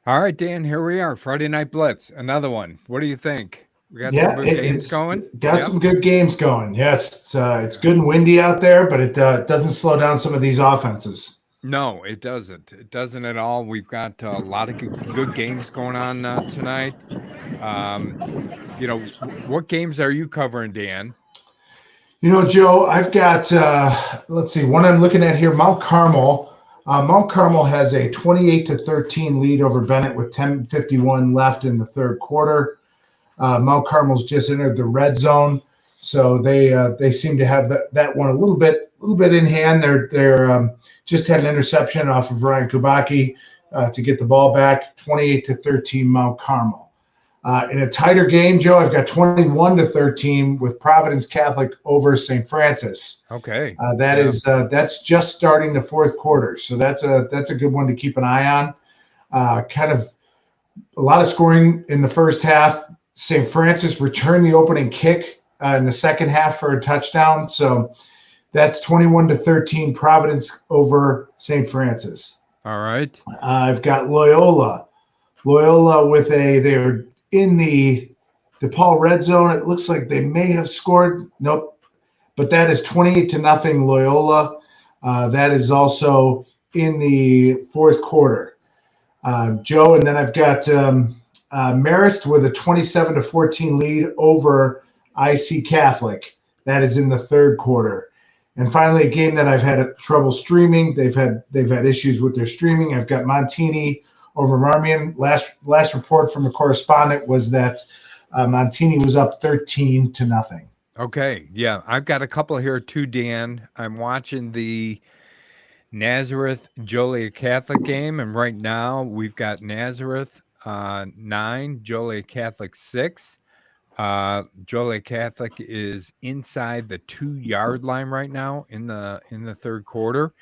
All right, Dan, here we are. Friday Night Blitz, another one. What do you think? We got some Yeah, good games it's going? got Yep. some good games going. Yes, it's good and windy out there, but it doesn't slow down some of these offenses. No, it doesn't. It doesn't at all. We've got a lot of good games going on tonight. Um, what games are you covering, Dan? Joe, I've got let's see, one I'm looking at here, Mount Carmel. Mount Carmel has a 28-13 lead over Bennett with 10:51 left in the third quarter. Mount Carmel's just entered the red zone, so they seem to have that one a little bit in hand. They're just had an interception off of Ryan Kubaki to get the ball back. 28-13 Mount Carmel. In a tighter game, Joe, I've got 21-13 with Providence Catholic over St. Francis. Okay. That's just starting the fourth quarter, so that's a good one to keep an eye on. Kind of a lot of scoring in the first half. St. Francis returned the opening kick in the second half for a touchdown. So that's 21-13 Providence over St. Francis. All right. I've got Loyola. They're in the DePaul red zone. It looks like they may have scored. Nope. But that is 28-0 Loyola. That is also in the fourth quarter. Joe, and then I've got Marist with a 27-14 lead over IC Catholic. That is in the third quarter. And finally, a game that I've had trouble streaming. They've had issues with their streaming. I've got Montini over Marmion. Last report from a correspondent was that Montini was up 13-0. Okay. Yeah, I've got a couple here too, Dan. I'm watching the Nazareth Joliet Catholic game, and right now we've got Nazareth 9, Joliet Catholic 6. Joliet Catholic is inside the 2-yard line right now in the third quarter,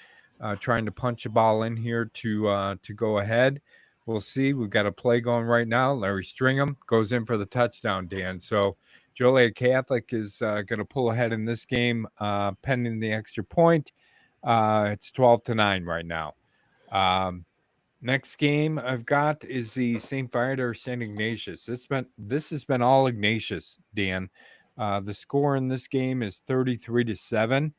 trying to punch a ball in here to go ahead. We'll see. We've got a play going right now. Larry Stringham goes in for the touchdown, Dan. So Joliet Catholic is going to pull ahead in this game, pending the extra point. It's 12-9 right now. Next game I've got is the St. Viator St. Ignatius. This has been all Ignatius, Dan. The score in this game is 33-7.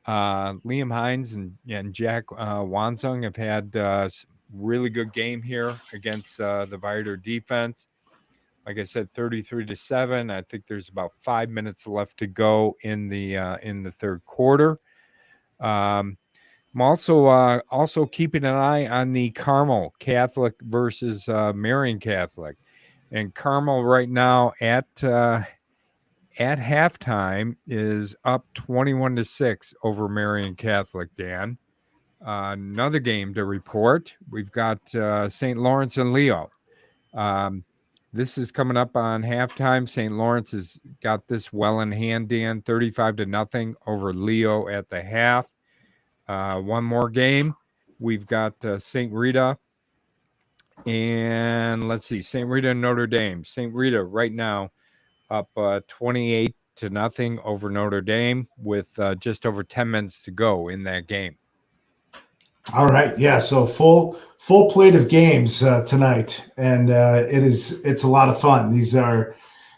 Liam Hines and Jack Wansung have had really good game here against the Viator defense. Like I said, 33-7. I think there's about 5 minutes left to go in the third quarter. I'm also keeping an eye on the Carmel Catholic versus Marian Catholic, and Carmel right now at halftime is up 21-6 over Marian Catholic. Dan, another game to report. We've got St. Lawrence and Leo. This is coming up on halftime. St. Lawrence has got this well in hand, Dan, 35-0 over Leo at the half. One more game. We've got St. Rita and let's see, St. Rita and Notre Dame. St. Rita right now up 28-0 over Notre Dame with just over 10 minutes to go in that game. All right, yeah. So full plate of games tonight, and it's a lot of fun. These are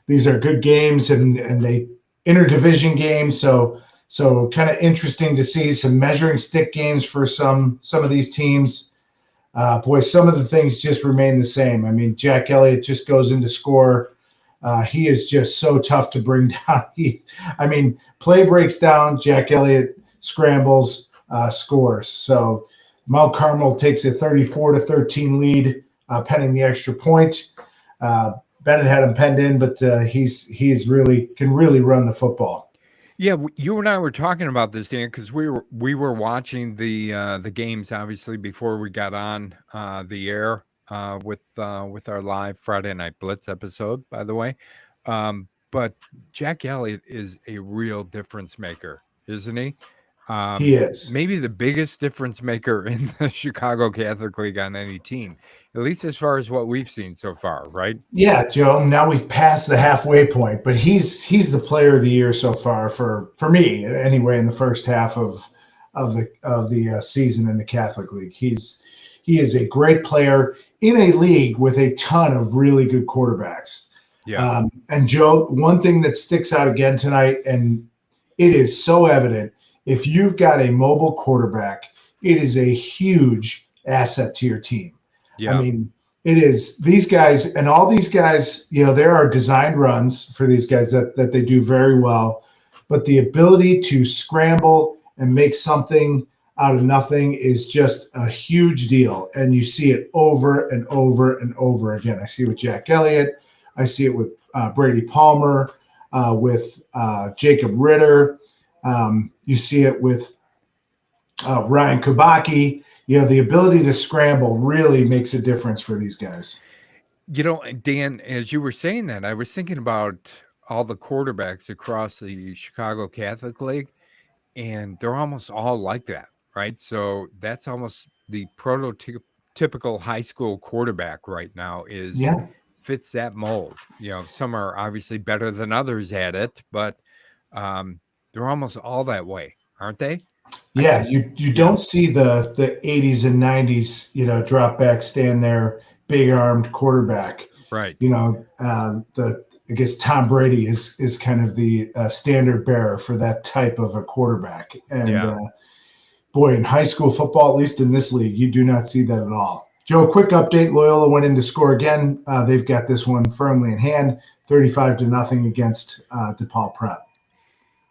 good games, and they interdivision games. So kind of interesting to see some measuring stick games for some of these teams. Some of the things just remain the same. I mean, Jack Elliott just goes in to score. He is just so tough to bring down. Play breaks down, Jack Elliott scrambles, scores. So Mount Carmel takes a 34-13 lead, pending the extra point. Bennett had him penned in, but he's really can really run the football. Yeah, you and I were talking about this, Dan, because we were watching the games obviously before we got on the air with our live Friday Night Blitz episode, by the way. But Jack Elliott is a real difference maker, isn't he? He is maybe the biggest difference maker in the Chicago Catholic League on any team, at least as far as what we've seen so far, right? Yeah, Joe. Now we've passed the halfway point, but he's the player of the year so far for me anyway. In the first half of the season in the Catholic League, he is a great player. in a league with a ton of really good quarterbacks. Yeah. And Joe, one thing that sticks out again tonight, and it is so evident, if you've got a mobile quarterback, it is a huge asset to your team. I Yeah. mean, it is these guys and all these guys, there are designed runs for these guys that they do very well, but the ability to scramble and make something out of nothing is just a huge deal. And you see it over and over and over again. I see it with Jack Elliott. I see it with Brady Palmer, with Jacob Ritter. You see it with Ryan Kubaki. The ability to scramble really makes a difference for these guys. Dan, as you were saying that, I was thinking about all the quarterbacks across the Chicago Catholic League, and they're almost all like that, right? So that's almost the prototypical high school quarterback right now Yeah. fits that mold. Some are obviously better than others at it, but they're almost all that way, aren't they? Yeah, you Yeah, don't see the 80s and 90s, drop back, stand there, big armed quarterback. right. The I guess Tom Brady is kind of the standard bearer for that type of a quarterback. And Yeah. boy, in high school football, at least in this league, you do not see that at all. Joe, quick update: Loyola went in to score again. They've got this one firmly in hand, 35-0 against DePaul Prep.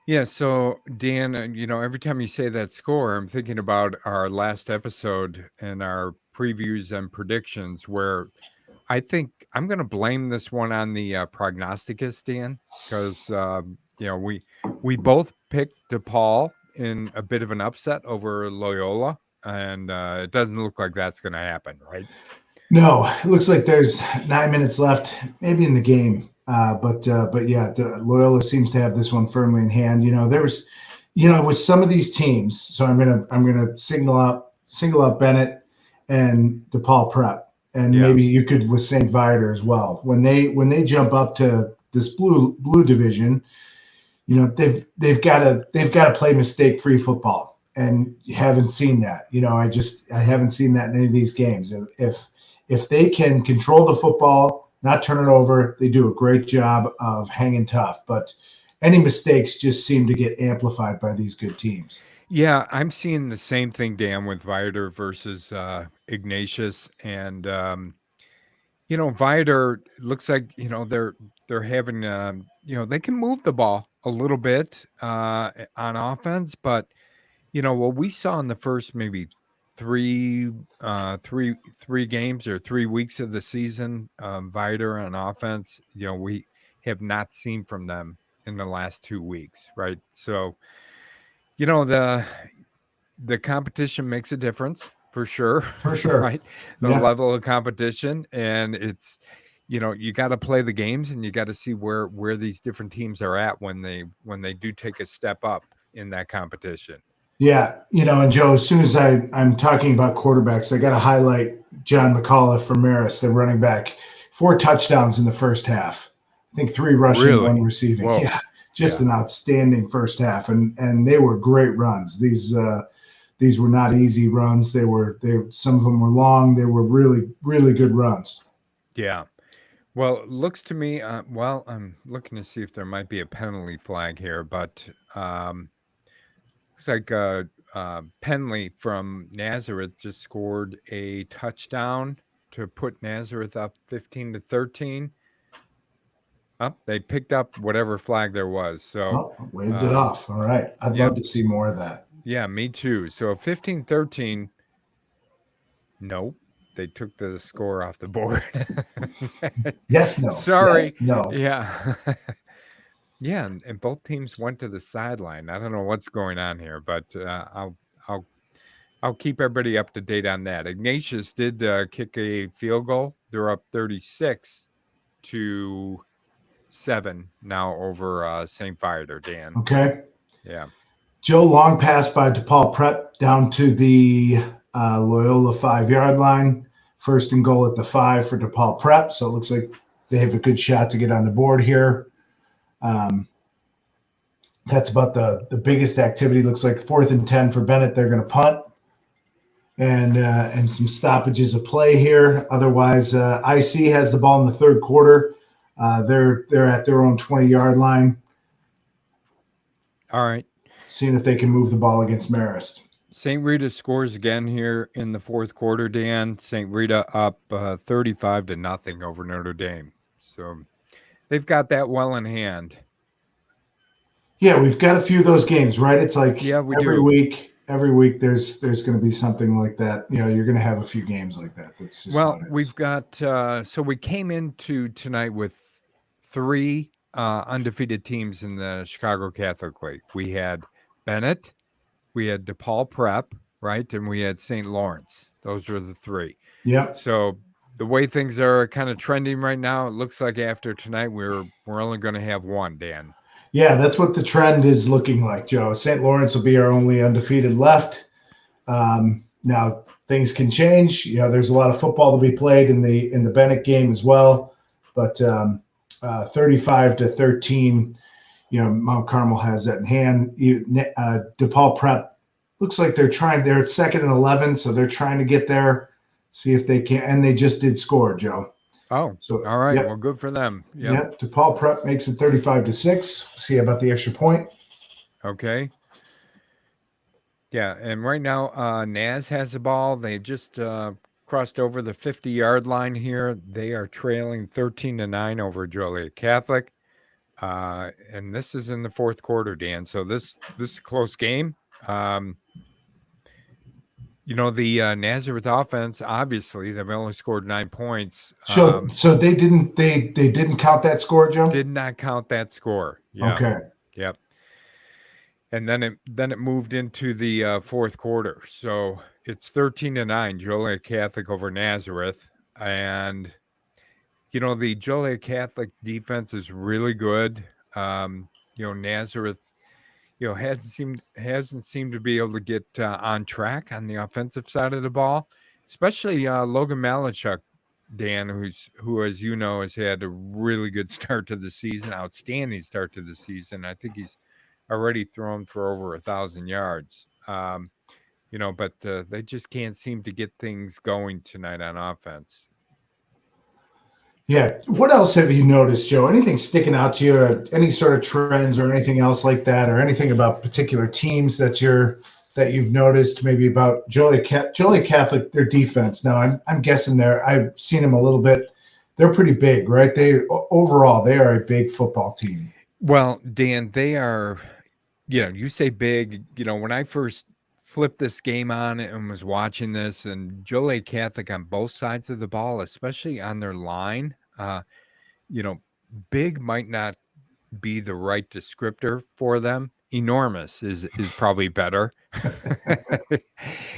Yeah, so Dan, every time you say that score, I'm thinking about our last episode and our previews and predictions, where I think I'm going to blame this one on the prognosticus, Dan, because we both picked DePaul in a bit of an upset over Loyola, and it doesn't look like that's going to happen, right? No, it looks like there's 9 minutes left, maybe in the game. But yeah, Loyola seems to have this one firmly in hand. There was, with some of these teams. So I'm gonna single out Bennett and DePaul Prep, and Yeah. maybe you could with St. Viator as well. When they jump up to this blue division, they've got to play mistake free football, and you haven't seen that. I haven't seen that in any of these games. If they can control the football, not turn it over, they do a great job of hanging tough. But any mistakes just seem to get amplified by these good teams. Yeah, I'm seeing the same thing, Dan, with Viator versus Ignatius, and Viator looks like they're having they can move the ball a little bit on offense, but what we saw in the first maybe three games or 3 weeks of the season, Viator on offense, we have not seen from them in the last 2 weeks, right? So the competition makes a difference for sure, For sure. right? The Yeah. level of competition, and it's you got to play the games, and you got to see where these different teams are at when they do take a step up in that competition. Yeah, and Joe, as soon as I'm talking about quarterbacks, I got to highlight John McAuliffe from Marist, the running back, 4 touchdowns in the first half. I think 3 rushing, 1 Really? receiving. Whoa. Yeah, just Yeah. an outstanding first half, and they were great runs. These were not easy runs. They some of them were long. They were really really good runs. Yeah. Well, it looks to me, I'm looking to see if there might be a penalty flag here, but looks like Penley from Nazareth just scored a touchdown to put Nazareth up 15-13. Oh, they picked up whatever flag there was. So Waved it off. All right, I'd yeah, love to see more of that. yeah, me too. So 15-13. Nope. They took the score off the board. Yes, no. Sorry. Yes, no. Yeah. Yeah, and both teams went to the sideline. I don't know what's going on here, but I'll keep everybody up to date on that. Ignatius did kick a field goal. They're up 36-7 now over St. Viator, Dan. Okay. Yeah. Joe, long pass by DePaul Prep down to the Loyola 5-yard line. First and goal at the 5 for DePaul Prep. So it looks like they have a good shot to get on the board here. That's about the biggest activity. Looks like 4th and 10 for Bennett. They're going to punt. and some stoppages of play here. Otherwise, IC has the ball in the third quarter. They're at their own 20-yard line. All right. Seeing if they can move the ball against Marist. St. Rita scores again here in the fourth quarter, Dan. St. Rita up 35-0 over Notre Dame. So they've got that well in hand. Yeah, we've got a few of those games, right? It's like we every do. week there's going to be something like that. You're going to have a few games like that. That's just we've got so we came into tonight with 3 undefeated teams in the Chicago Catholic League. We had Bennett, we had DePaul Prep, right, and we had St. Lawrence. Those were the 3. Yep. So the way things are kind of trending right now, it looks like after tonight we're only going to have 1, Dan. Yeah, that's what the trend is looking like, Joe. St. Lawrence will be our only undefeated left. Now things can change. There's a lot of football to be played in the Bennett game as well. But 35-13, Mount Carmel has that in hand. DePaul Prep looks like they're at 2nd and 11, so they're trying to get there, see if they can. And they just did score, Joe. Oh, so all right. Yep. Well, good for them. Yep. DePaul Prep makes it 35-6. See about the extra point. Okay. Yeah, and right now Naz has the ball. They just crossed over the 50-yard line here. They are trailing 13-9 over Joliet Catholic. And this is in the fourth quarter, Dan. So this is a close game. The Nazareth offense, obviously, they've only scored 9 points. So they didn't count that score, Joe? Did not count that score. Yeah. Okay. Yep. And then it moved into the fourth quarter. So it's 13-9, Joliet Catholic over Nazareth. And the Joliet Catholic defense is really good. Nazareth hasn't seemed to be able to get on track on the offensive side of the ball, especially Logan Malachuk, Dan, who as you know has had a really good start to the season, outstanding start to the season. I think he's already thrown for over 1,000 yards. But they just can't seem to get things going tonight on offense. Yeah. What else have you noticed, Joe? Anything sticking out to you? Any sort of trends or anything else like that, or anything about particular teams that you've noticed? Maybe about Joliet Catholic, their defense. Now, I'm guessing I've seen them a little bit. They're pretty big, right? Overall they are a big football team. Well, Dan, they are. You say big. When I first flipped this game on and was watching this, and Joliet Catholic on both sides of the ball, especially on their line, big might not be the right descriptor for them. Enormous is probably better.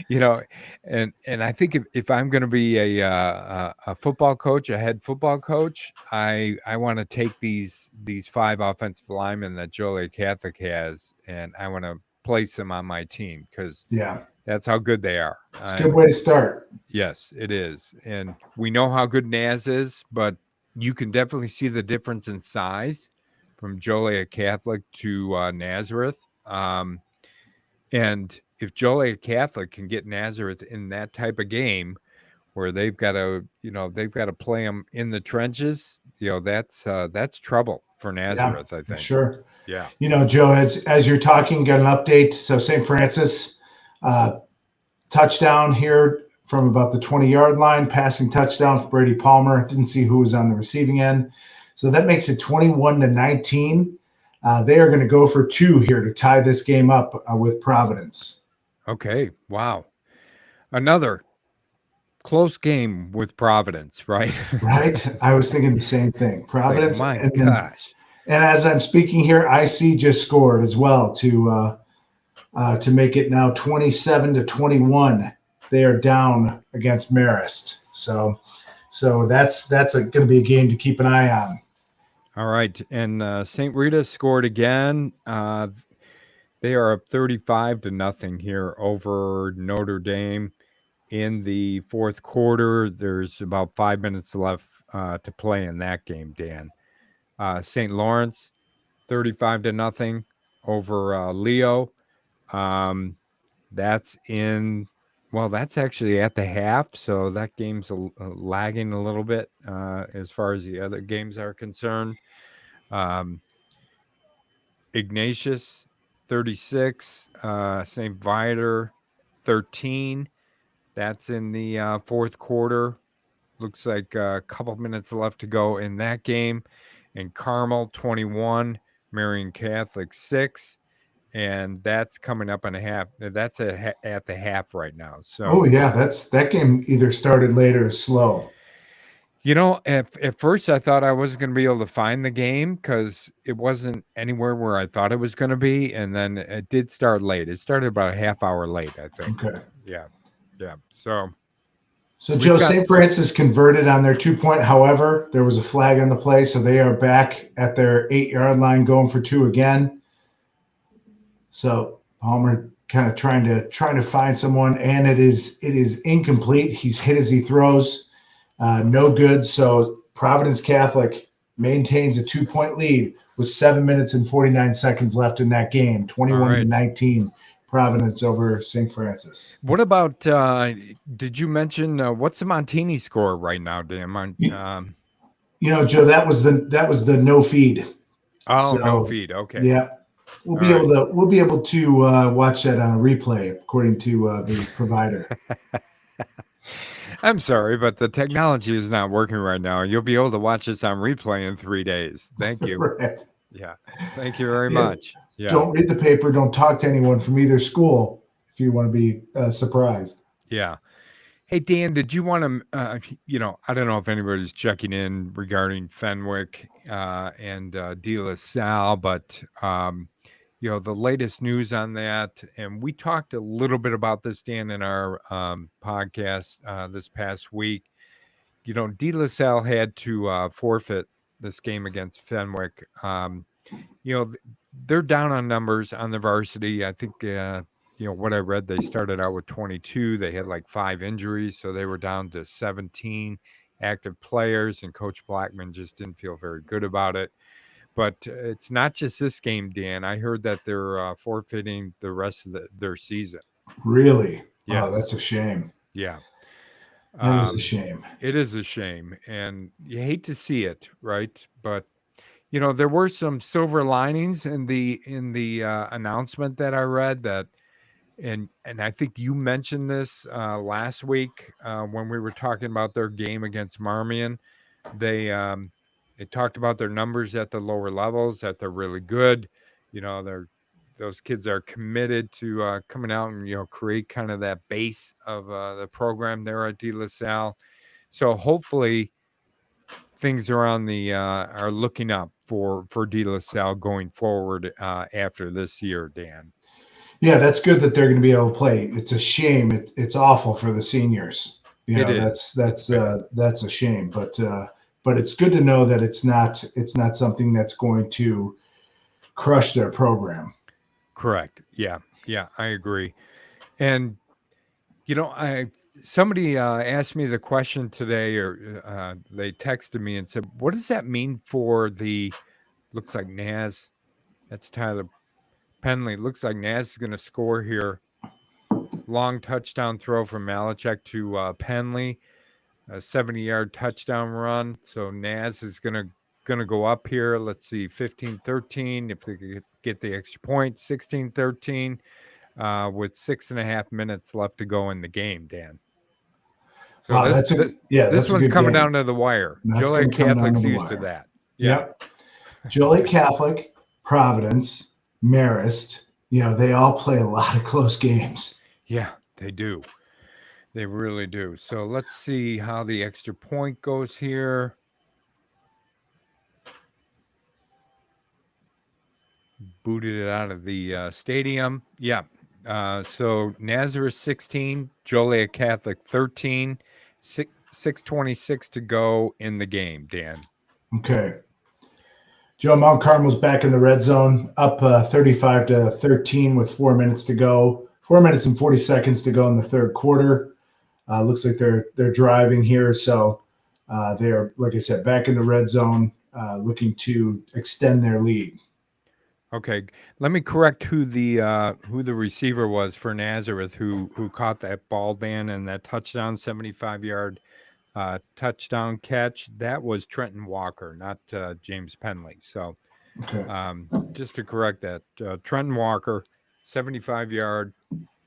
And I think if I'm going to be a football coach, a head football coach, I want to take these 5 offensive linemen that Joliet Catholic has, and I want to place them on my team because that's how good they are. It's a good way to start. Yes, it is. And we know how good Naz is, but you can definitely see the difference in size from Joliet Catholic to Nazareth. And if Joliet Catholic can get Nazareth in that type of game where they've got to play them in the trenches, that's trouble for Nazareth, I think. Sure. Yeah. Joe, as you're talking, got an update. So St. Francis touchdown here from about the 20-yard line, passing touchdown for Brady Palmer. Didn't see who was on the receiving end. So that makes it 21-19. They are going to go for 2 here to tie this game up with Providence. Okay. Wow. Another close game with Providence, right? Right. I was thinking the same thing. Providence. My gosh. And as I'm speaking here, IC just scored as well to make it now 27-21. They are down against Marist. So that's going to be a game to keep an eye on. All right. And St. Rita scored again. They are up 35-0 here over Notre Dame in the fourth quarter. There's about 5 minutes left to play in that game, Dan. St. Lawrence, 35-0 over Leo. That's in Well, that's actually at the half, so that game's lagging a little bit as far as the other games are concerned. Um, Ignatius, 36, St. Viator, 13. That's in the fourth quarter. Looks like a couple minutes left to go in that game. And Carmel, 21, Marian Catholic, 6. And that's coming up on a half. That's at the half right now. Oh So, yeah, that game either started late or slow. at first I thought I wasn't going to be able to find the game because it wasn't anywhere where I thought it was going to be. And then it did start late. It started about a half hour late, I think. Okay. Yeah. Yeah. So So we've Joe, got, St. Francis converted on their 2 point. However, there was a flag on the play, so they are back at their 8 yard line, going for two again. So Palmer kind of trying to find someone, and it is incomplete. He's hit as he throws, no good. So Providence Catholic maintains a 2 point lead with 7 minutes and 49 seconds left in that game, 21-19. Providence over St. Francis. what about, did you mention, what's the Montini score right now, Dan? Joe, that was the no feed. Oh, no So feed. Okay. yeah, we'll All be right. able to watch that on a replay according to the provider. I'm sorry, but the technology is not working right now. You'll be able to watch this on replay in 3 days. Thank you. Right. Yeah. Thank you very Yeah. much. Yeah. Don't read the paper. Don't talk to anyone from either school if you want to be surprised. Yeah. Hey, Dan, did you want to, I don't know if anybody's checking in regarding Fenwick and De La Salle, but, the latest news on that. And we talked a little bit about this, Dan, in our podcast this past week. De La Salle had to forfeit this game against Fenwick. They're down on numbers on the varsity. I think, what I read, they started out with 22. They had like 5 injuries, so they were down to 17 active players, and Coach Blackman just didn't feel very good about it. But it's not just this game, Dan. I heard that they're forfeiting the rest of their season. Really? Yes. Oh, that's a shame. Yeah. That is a shame. It is a shame, and you hate to see it, right? But there were some silver linings in the announcement that I read that, and I think you mentioned this last week when we were talking about their game against Marmion. They talked about their numbers at the lower levels, that they're really good. Those kids are committed to coming out and create kind of that base of the program there at De La Salle. So hopefully things are looking up for De La Salle going forward after this year, Dan. Yeah, that's good that they're going to be able to play. It's a shame. It's awful for the seniors. That's a shame. But it's good to know that it's not something that's going to crush their program. Correct. Yeah, I agree. And somebody asked me the question today, or they texted me and said, "What does that mean for the?" Looks like Naz. That's Tyler Penley. Looks like Naz is going to score here. Long touchdown throw from Malachek to Penley, a 70-yard touchdown run. So Naz is going to go up here. Let's see, 15-13. If they get the extra point, 16-13, with 6.5 minutes left to go in the game, Dan. So wow, this one's coming down to the wire. Joliet Catholic's used to that. Yeah. Yep. Joliet Catholic, Providence, Marist, they all play a lot of close games. Yeah, they do. They really do. So let's see how the extra point goes here. Booted it out of the stadium. Yeah. So Nazareth 16, Joliet Catholic 13, 6:26 to go in the game, Dan. Okay. Joe, Mount Carmel's back in the red zone, up 35-13 with 4 minutes to go. 4 minutes and 40 seconds to go in the third quarter. Looks like they're driving here, so they're, like I said, back in the red zone, looking to extend their lead. Okay, let me correct who the receiver was for Nazareth who caught that ball, Dan, and that touchdown, 75-yard touchdown catch. That was Trenton Walker, not James Penley. So Okay. just to correct that, Trenton Walker, 75-yard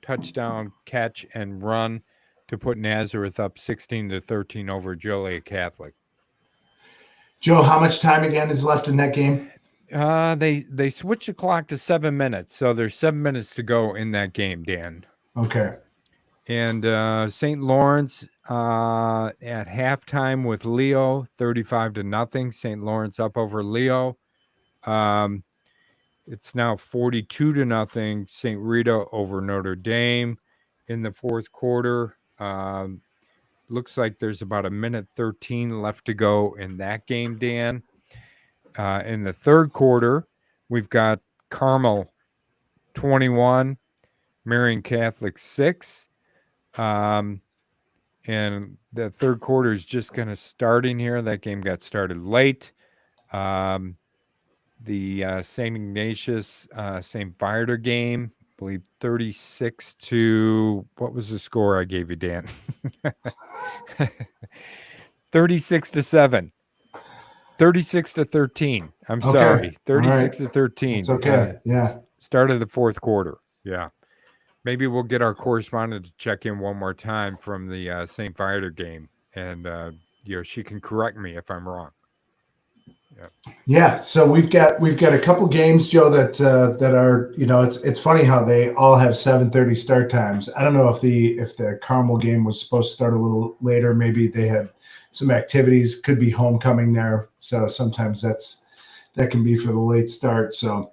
touchdown catch and run to put Nazareth up 16-13 over Joliet Catholic. Joe, how much time again is left in that game? They switched the clock to 7 minutes, so there's 7 minutes to go in that game, Dan. Okay. And St. Lawrence at halftime with Leo, 35-0. St. Lawrence up over Leo. It's now 42-0. St. Rita over Notre Dame in the fourth quarter. Looks like there's about a minute 13 left to go in that game, Dan. In the third quarter, we've got Carmel 21, Marian Catholic 6. And the third quarter is just going to start in here. That game got started late. The St. Ignatius St. Viator game, I believe 36 to, what was the score I gave you, Dan? 36-7. 36-13. I'm Okay. sorry. All right. 36-13. It's okay. Yeah. Start of the fourth quarter. Yeah. Maybe we'll get our correspondent to check in one more time from the St. Viator game, and she can correct me if I'm wrong. Yeah, so we've got a couple games, Joe, that are, it's funny how they all have 7:30 start times. I don't know if the Carmel game was supposed to start a little later. Maybe they had some activities. Could be homecoming there, so sometimes that can be for the late start. So,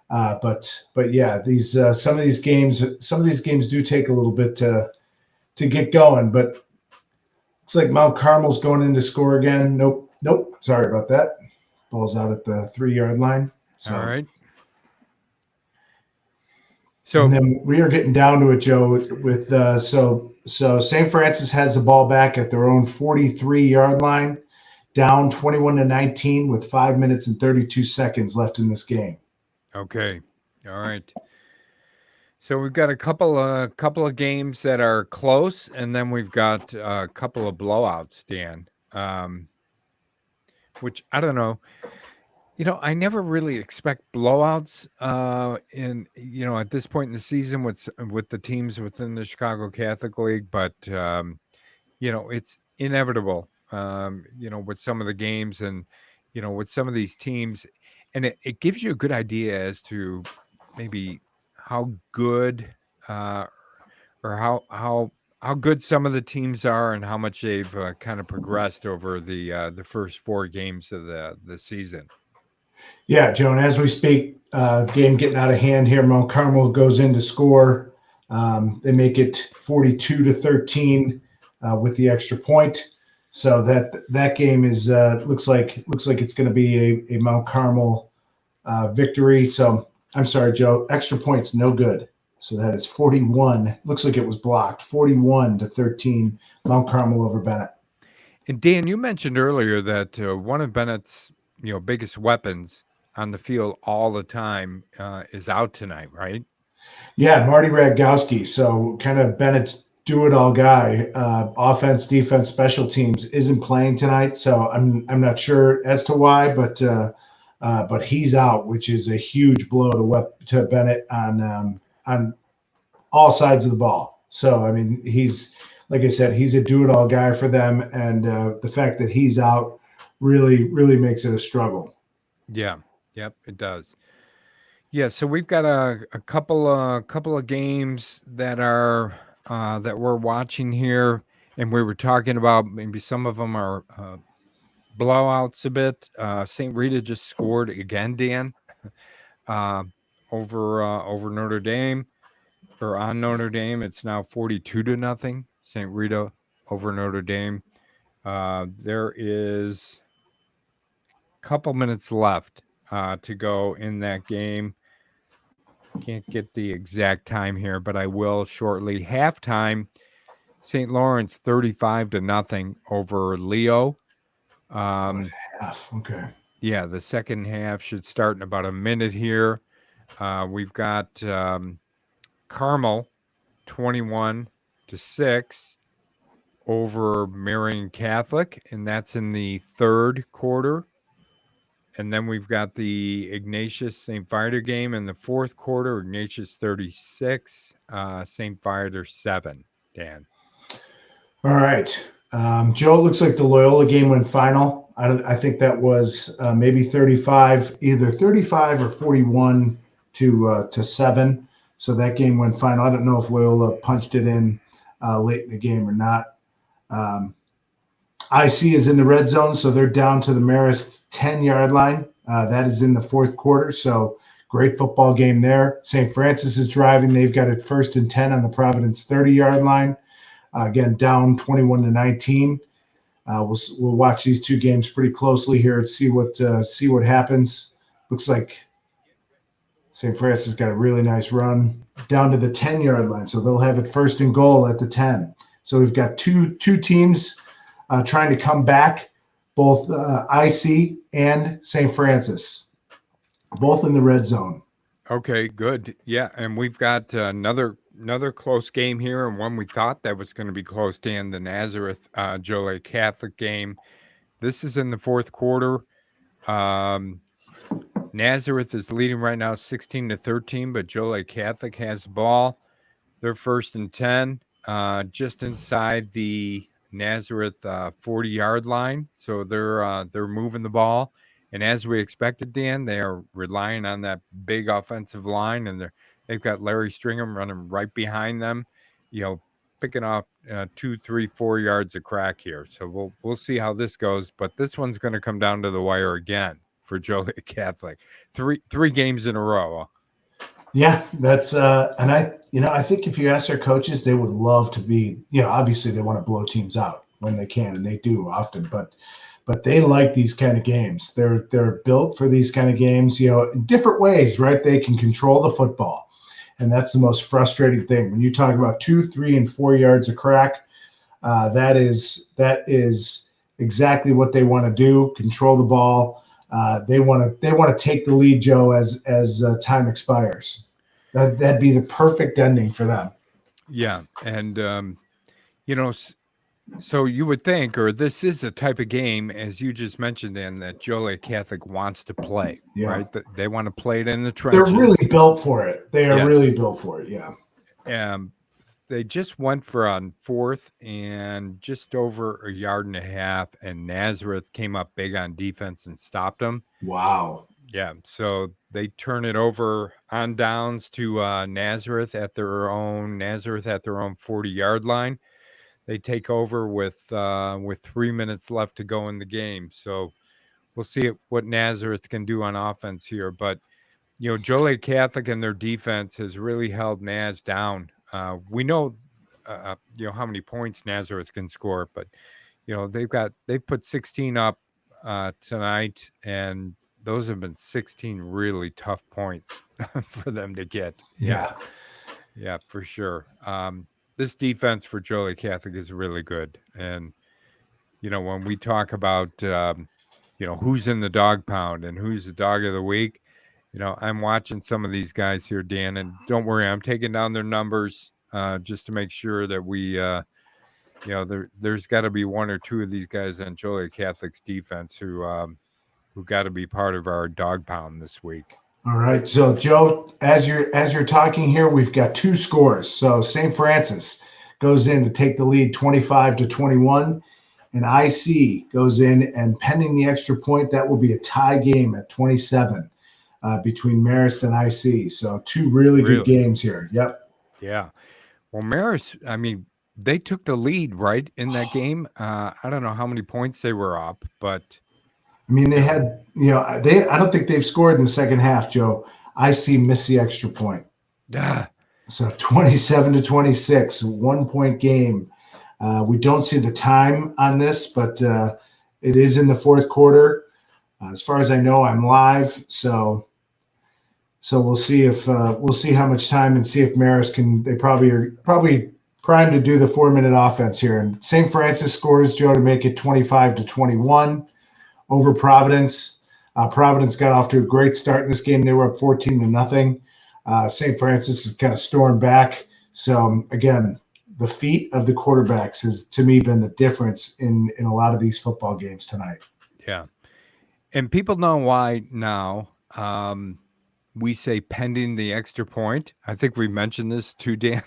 but yeah, these some of these games do take a little bit to get going. But looks like Mount Carmel's going in to score again. Nope. Sorry about that. Ball's out at the 3-yard line. So. All right. So, and then we are getting down to it, Joe. With so St. Francis has the ball back at their own 43-yard line, down 21-19 with 5 minutes and 32 seconds left in this game. Okay. All right. So we've got a couple of games that are close, and then we've got a couple of blowouts, Dan. Which I don't know. I never really expect blowouts at this point in the season with the teams within the Chicago Catholic League, but it's inevitable. With some of the games and with some of these teams, and it gives you a good idea as to maybe how good or how good some of the teams are and how much they've kind of progressed over the first 4 games of the season. Yeah, Joan, as we speak, game getting out of hand here. Mount Carmel goes in to score. They make it 42-13 with the extra point. So that game is looks like it's going to be a Mount Carmel victory. So I'm sorry, Joe. Extra points, no good. So that is 41. Looks like it was blocked. 41-13, Mount Carmel over Bennett. And Dan, you mentioned earlier that one of Bennett's biggest weapons on the field all the time is out tonight, right? Yeah, Marty Radgowski. So kind of Bennett's do-it-all guy. Offense, defense, special teams isn't playing tonight. So I'm not sure as to why, but he's out, which is a huge blow to Bennett on all sides of the ball. So I mean, he's, like I said, he's a do-it-all guy for them, and the fact that he's out really makes it a struggle. Yeah. Yep, it does. Yeah, so we've got a couple of games that are that we're watching here, and we were talking about maybe some of them are blowouts a bit. St. Rita just scored again, Dan, over Notre Dame or on Notre Dame. It's now 42-0. St. Rita over Notre Dame. There is a couple minutes left to go in that game. Can't get the exact time here, but I will shortly. Halftime, St. Lawrence 35-0 over Leo. Half. Okay. Yeah, the second half should start in about a minute here. We've got Carmel 21-6 over Marian Catholic, and that's in the third quarter. And then we've got the Ignatius St. Viator game in the fourth quarter. Ignatius 36, St. Viator 7. Dan. All right. Joe, it looks like the Loyola game went final. I think that was maybe 35, either 35 or 41 to 7. So that game went final. I don't know if Loyola punched it in late in the game or not. IC is in the red zone, so they're down to the Marist 10-yard line. That is in the fourth quarter, so great football game there. St. Francis is driving. They've got it 1st and 10 on the Providence 30-yard line. Again, down 21-19. We'll watch these two games pretty closely here and see what happens. Looks like St. Francis got a really nice run down to the 10-yard line, so they'll have it 1st and goal at the 10. So we've got two teams trying to come back, both IC and St. Francis, both in the red zone. Okay, good. Yeah, and we've got another close game here, and one we thought that was going to be close, Dan, the Nazareth Joliet Catholic game. This is in the fourth quarter. Nazareth is leading right now 16-13, but Joliet Catholic has the ball. They're 1st and 10, just inside the Nazareth 40-yard line. So they're moving the ball. And as we expected, Dan, they are relying on that big offensive line, and they've got Larry Stringham running right behind them, picking off 2, 3, 4 yards of crack here. So we'll see how this goes. But this one's going to come down to the wire again for Joliet Catholic. Three games in a row. Yeah, that's and I think if you ask their coaches, they would love to be, obviously they want to blow teams out when they can, and they do often, but they like these kind of games. They're built for these kind of games, in different ways, right? They can control the football. And that's the most frustrating thing. When you talk about 2, 3, and 4 yards of crack, that is exactly what they want to do, control the ball. They want to take the lead, Joe, as time expires. That'd be the perfect ending for them. Yeah, and so you would think, or this is a type of game, as you just mentioned, Dan, that Joliet Catholic wants to play. Yeah. Right? They want to play it in the trenches. They're really built for it. They are really built for it. Yeah. They just went for on 4th and just over a yard and a half, and Nazareth came up big on defense and stopped them. Wow. Yeah, so they turn it over on downs to Nazareth at their own 40-yard line. They take over with 3 minutes left to go in the game. So we'll see what Nazareth can do on offense here. But Joliet Catholic and their defense has really held Naz down. We know how many points Nazareth can score, but they've put 16 up tonight, and those have been 16 really tough points for them to get. Yeah, for sure. This defense for Joliet Catholic is really good, and when we talk about who's in the dog pound and who's the dog of the week. I'm watching some of these guys here, Dan, and don't worry, I'm taking down their numbers just to make sure that we, there's got to be one or two of these guys on Joliet Catholic's defense who got to be part of our dog pound this week. All right, so Joe, as you're talking here, we've got 2 scores. So St. Francis goes in to take the lead, 25-21, and IC goes in, and pending the extra point, that will be a tie game at 27. Between Marist and IC. So 2 really good games here. Yep. Yeah. Well, Marist, I mean, they took the lead, right, in that game. I don't know how many points they were up, but I mean, they had, I don't think they've scored in the second half, Joe. IC missed the extra point. So 27-26, 1-point game. We don't see the time on this, but it is in the fourth quarter. As far as I know, I'm live, so we'll see if we'll see how much time and see if Marist can. They probably are primed to do the 4-minute offense here. And St. Francis scores, Joe, to make it 25-21 over Providence. Providence got off to a great start in this game. They were up 14-0. St. Francis has kind of stormed back. So again, the feet of the quarterbacks has, to me, been the difference in a lot of these football games tonight. Yeah. And people know why now. We say pending the extra point. I think we mentioned this too, Dan,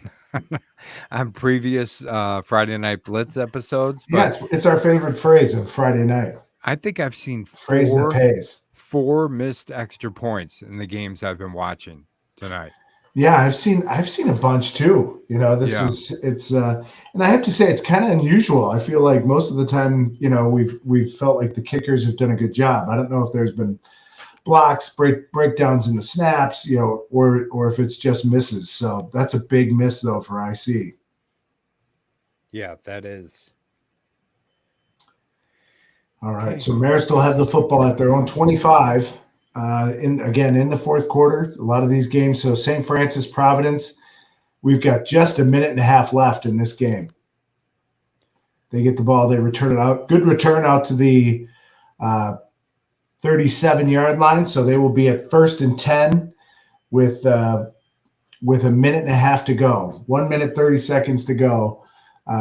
on previous Friday Night Blitz episodes. Yeah, But it's our favorite phrase of Friday night. I think I've seen Phrase that pays. four missed extra points in the games I've been watching tonight. Yeah, I've seen a bunch too. You know, and I have to say it's kind of unusual. I feel like most of the time, you know, we've felt like the kickers have done a good job. I don't know if there's been blocks, breakdowns in the snaps, you know, or if it's just misses. So that's a big miss though for IC. Yeah, that is. All right, so Marist will have the football at their own 25. In the fourth quarter, a lot of these games. So St. Francis, Providence, we've got just a minute and a half left in this game. They get the ball, they return it out. Good return out to the 37-yard line. So they will be at 1st and 10 with a minute and a half to go. 1 minute, 30 seconds to go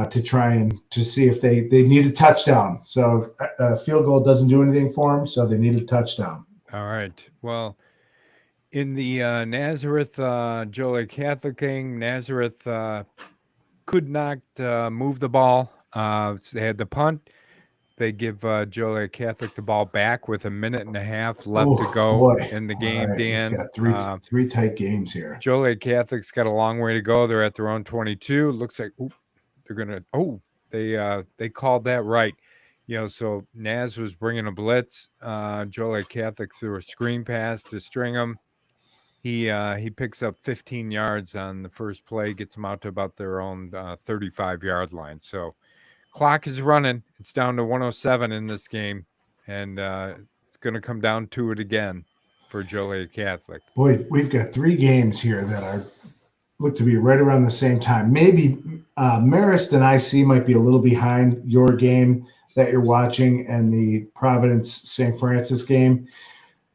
to try and to see if they need a touchdown. So a field goal doesn't do anything for them, so they need a touchdown. All right. Well, in the Nazareth Joliet Catholic thing, Nazareth could not move the ball. They had the punt. They give Joliet Catholic the ball back with a minute and a half left to go in the game, right. Dan. We've got three tight games here. Joliet Catholic's got a long way to go. They're at their own 22. Looks like they're going to they called that right. You know, so Naz was bringing a blitz. Joliet Catholic threw a screen pass to Stringham. He picks up 15 yards on the first play, gets them out to about their own 35-yard line. So clock is running. It's down to 107 in this game, and it's going to come down to it again for Joliet Catholic. Boy, we've got three games here that look to be right around the same time. Maybe Marist and IC might be a little behind your game that you're watching and the Providence St. Francis game.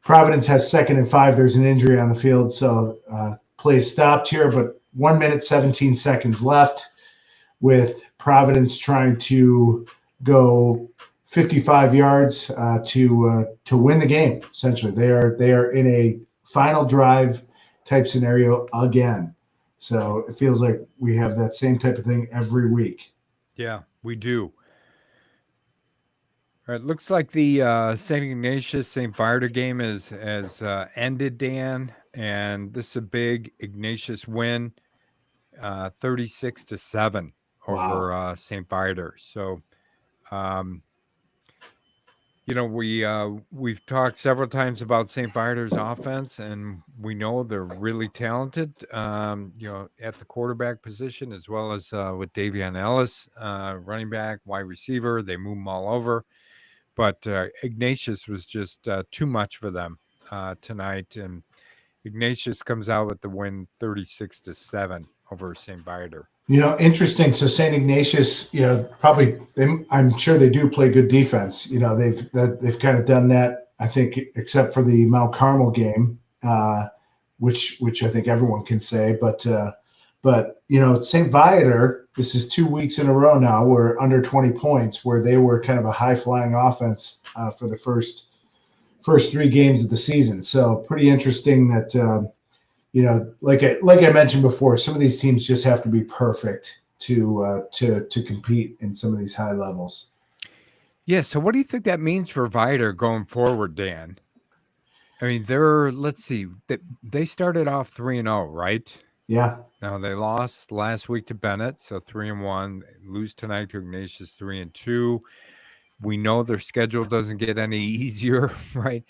Providence has 2nd and 5. There's an injury on the field, so play stopped here, but 1 minute, 17 seconds left with Providence trying to go 55 yards to win the game. Essentially, they are in a final drive type scenario again. So it feels like we have that same type of thing every week. Yeah, we do. All right, looks like the St. Ignatius St. Viator game has ended, Dan, and this is a big Ignatius win, 36-7 over St. Viator. So, you know, we've talked several times about St. Viator's offense, and we know they're really talented. You know, at the quarterback position as well as with Davion Ellis, running back, wide receiver. They move them all over. But Ignatius was just too much for them tonight, and Ignatius comes out with the win, 36-7 over St. Viator. You know, interesting. So St. Ignatius, you know, I'm sure they do play good defense. You know, they've kind of done that. I think, except for the Mount Carmel game, which I think everyone can say. But you know, St. Viator, this is 2 weeks in a row now. We're under 20 points, where they were kind of a high-flying offense for the first 3 games of the season. So pretty interesting that you know, like I mentioned before, some of these teams just have to be perfect to compete in some of these high levels. Yeah. So what do you think that means for Viator going forward, Dan? I mean, let's see, they started off 3-0, right? Yeah. Now they lost last week to Bennett, so 3-1. Lose tonight to Ignatius, 3-2. We know their schedule doesn't get any easier, right?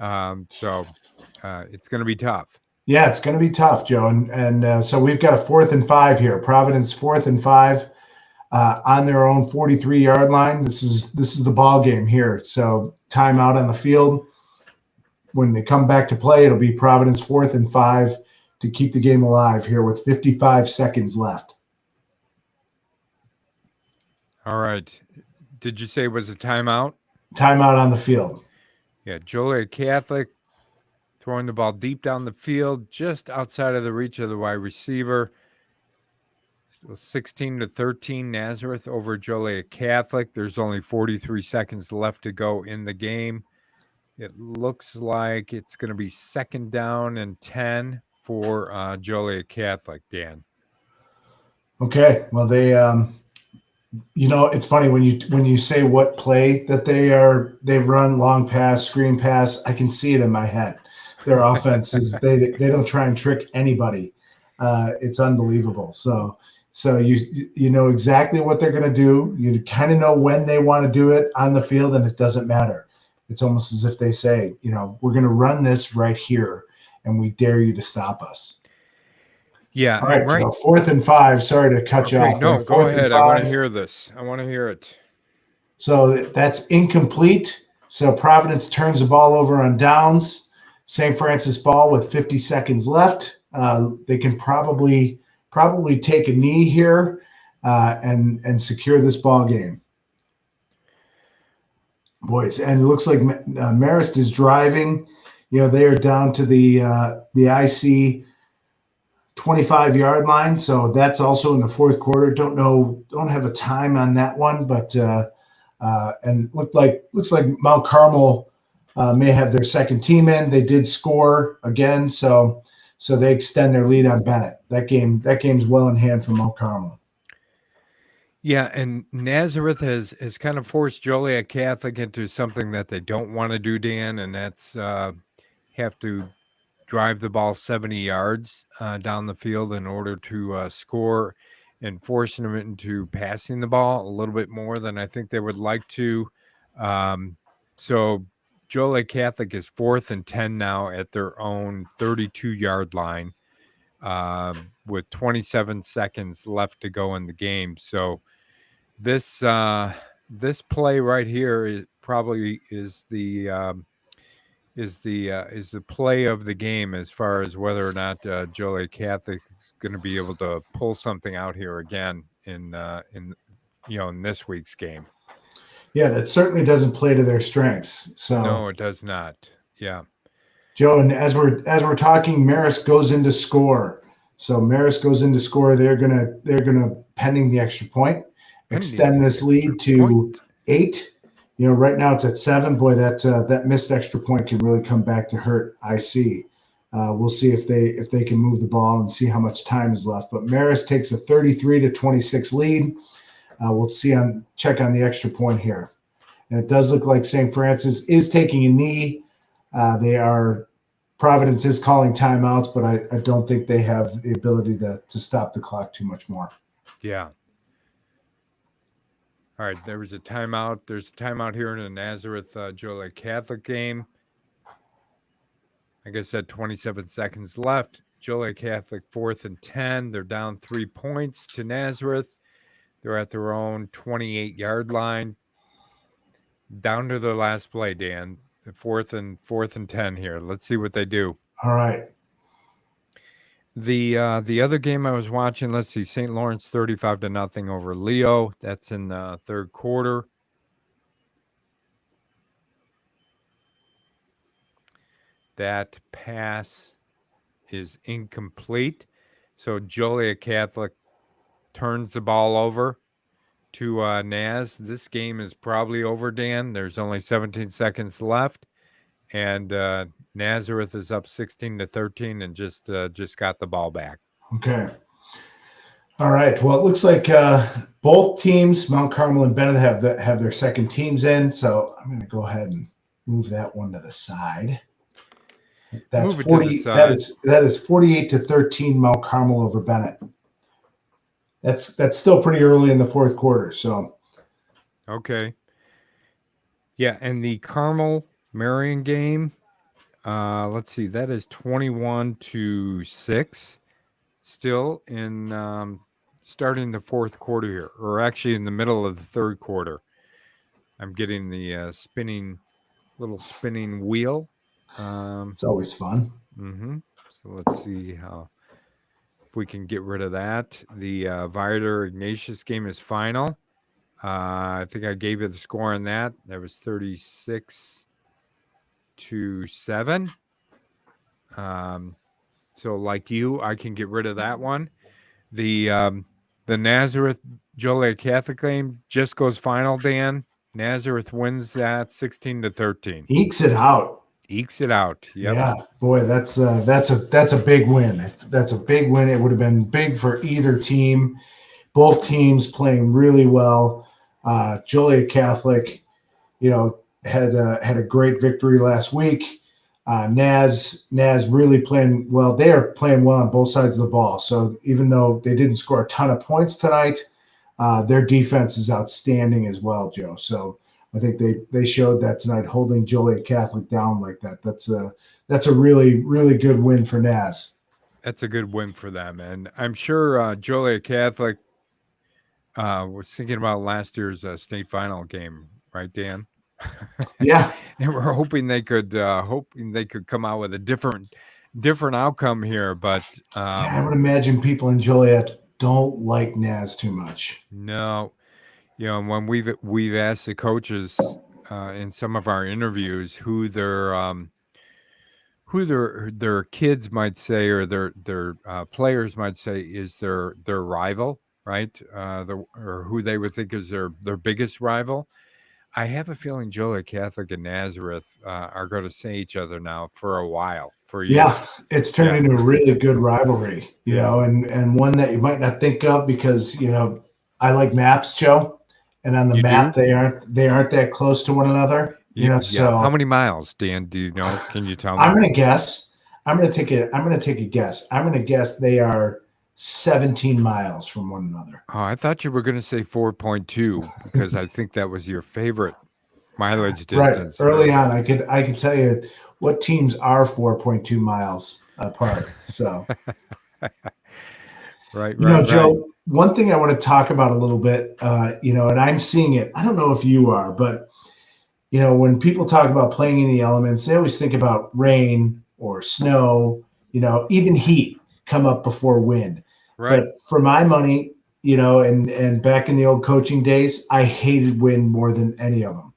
So it's going to be tough. Yeah, it's going to be tough, Joe. And so we've got a 4th and 5 here. Providence 4th and 5 on their own 43-yard line. This is the ball game here. So timeout on the field. When they come back to play, it'll be Providence 4th and 5 to keep the game alive here with 55 seconds left. All right. Did you say it was a timeout? Timeout on the field. Yeah, Joliet Catholic throwing the ball deep down the field, just outside of the reach of the wide receiver. So 16-13, Nazareth over Joliet Catholic. There's only 43 seconds left to go in the game. It looks like it's going to be 2nd down and 10 for Joliet Catholic, Dan. Okay. Well, it's funny when you say what play that they've run, long pass, screen pass. I can see it in my head. Their offense is they don't try and trick anybody. It's unbelievable. So you know exactly what they're going to do. You kind of know when they want to do it on the field, and it doesn't matter. It's almost as if they say, we're going to run this right here, and we dare you to stop us. Yeah. All right, Joe, 4th and 5. Sorry to cut you off. No, go ahead. I want to hear this. I want to hear it. So that's incomplete. So Providence turns the ball over on downs. St. Francis ball with 50 seconds left. They can probably take a knee here and secure this ball game. Boys, and it looks like Marist is driving. They are down to the IC 25-yard line, so that's also in the 4th quarter. Don't have a time on that one, but and looks like Mount Carmel may have their second team in. They did score again, so they extend their lead on Bennett. That game's well in hand for Mount Carmel. Yeah, and Nazareth has kind of forced Joliet Catholic into something that they don't want to do, Dan, and that's have to drive the ball 70 yards down the field in order to score, and forcing them into passing the ball a little bit more than I think they would like to. So Joliet Catholic is 4th and 10 now at their own 32-yard line with 27 seconds left to go in the game. So this play right here is probably the play of the game as far as whether or not Joliet Catholic is going to be able to pull something out here again in this week's game. Yeah, that certainly doesn't play to their strengths. So no, it does not. Yeah, Joe, and as we're talking, Marist goes into score. So Marist goes into score. They're gonna pending the extra point, extend this lead to 8. Right now it's at 7. Boy, that missed extra point can really come back to hurt IC. We'll see if they can move the ball and see how much time is left. But Marist takes a 33-26 lead. We'll check on the extra point here. And it does look like St. Francis is taking a knee. Providence is calling timeouts, but I don't think they have the ability to stop the clock too much more. Yeah. All right, there was a timeout. There's a timeout here in the Nazareth Joliet Catholic game. Like I said, 27 seconds left. Joliet Catholic 4th and 10. They're down 3 points to Nazareth. They're at their own 28-yard line. Down to their last play, Dan. The 4th and 10 here. Let's see what they do. All right. The other game I was watching, let's see, St. Lawrence 35-0 over Leo. That's in the 3rd quarter. That pass is incomplete. So Joliet Catholic turns the ball over to Naz. This game is probably over, Dan. There's only 17 seconds left. And Nazareth is up 16-13 and just got the ball back. Okay. All right. Well, it looks like both teams, Mount Carmel and Bennett, have their second teams in. So I'm going to go ahead and move that one to the side. That's 40. That is 48-13 Mount Carmel over Bennett. That's still pretty early in the 4th quarter. So. Okay. Yeah, and the Carmel Marion game, let's see, that is 21-6, still in starting the 4th quarter here, or actually in the middle of the 3rd quarter. I'm getting the spinning wheel. It's always fun. Mm-hmm. So let's see if we can get rid of that. The Viator Ignatius game is final. I think I gave you the score on that. That was 36. to 7. So like you, I can get rid of that one. The Nazareth Joliet Catholic game just goes final, Dan. Nazareth wins that 16-13. Ekes it out. Ekes it out. Yep. Yeah, boy, that's a big win. That's a big win. It would have been big for either team. Both teams playing really well. Joliet Catholic, had a great victory last week. Naz really playing well. They are playing well on both sides of the ball. So even though they didn't score a ton of points tonight, their defense is outstanding as well, Joe. So I think they showed that tonight, holding Joliet Catholic down like that. That's a really, really good win for Naz. That's a good win for them. And I'm sure Joliet Catholic was thinking about last year's state final game, right, Dan? Yeah. And we're hoping they could come out with a different outcome here. But I would imagine people in Joliet don't like Naz too much. No, when we've asked the coaches in some of our interviews who their kids might say, or their players might say is their rival, right? Or who they would think is their biggest rival. I have a feeling Joliet Catholic and Nazareth are going to see each other now for a while, for years. Yeah, it's turned into a really good rivalry, and one that you might not think of because, I like maps, Joe, and on the map they aren't that close to one another. So how many miles, Dan? Do you know? Can you tell me? I'm going to guess. I'm going to take a guess. I'm going to guess they are 17 miles from one another. Oh, I thought you were going to say 4.2 because I think that was your favorite mileage distance. Right. Early on, I could tell you what teams are 4.2 miles apart. So, right. Joe, one thing I want to talk about a little bit, and I'm seeing it. I don't know if you are, but when people talk about playing in the elements, they always think about rain or snow, even heat come up before wind. Right. But for my money, and back in the old coaching days, I hated wind more than any of them.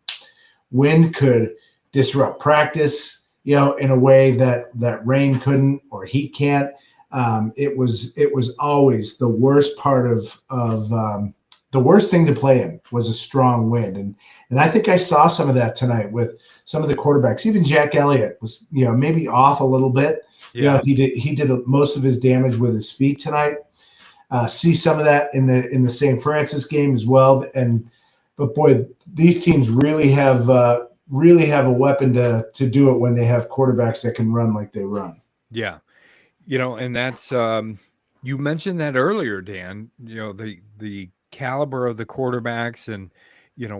Wind could disrupt practice, in a way that rain couldn't or heat can't. It was always the worst part of the worst thing to play in was a strong wind. And I think I saw some of that tonight with some of the quarterbacks. Even Jack Elliott was, maybe off a little bit. Yeah. He did most of his damage with his feet tonight. See some of that in the St. Francis game as well. But boy, these teams really have a weapon to do it when they have quarterbacks that can run like they run. Yeah. And that's you mentioned that earlier, Dan, the caliber of the quarterbacks, and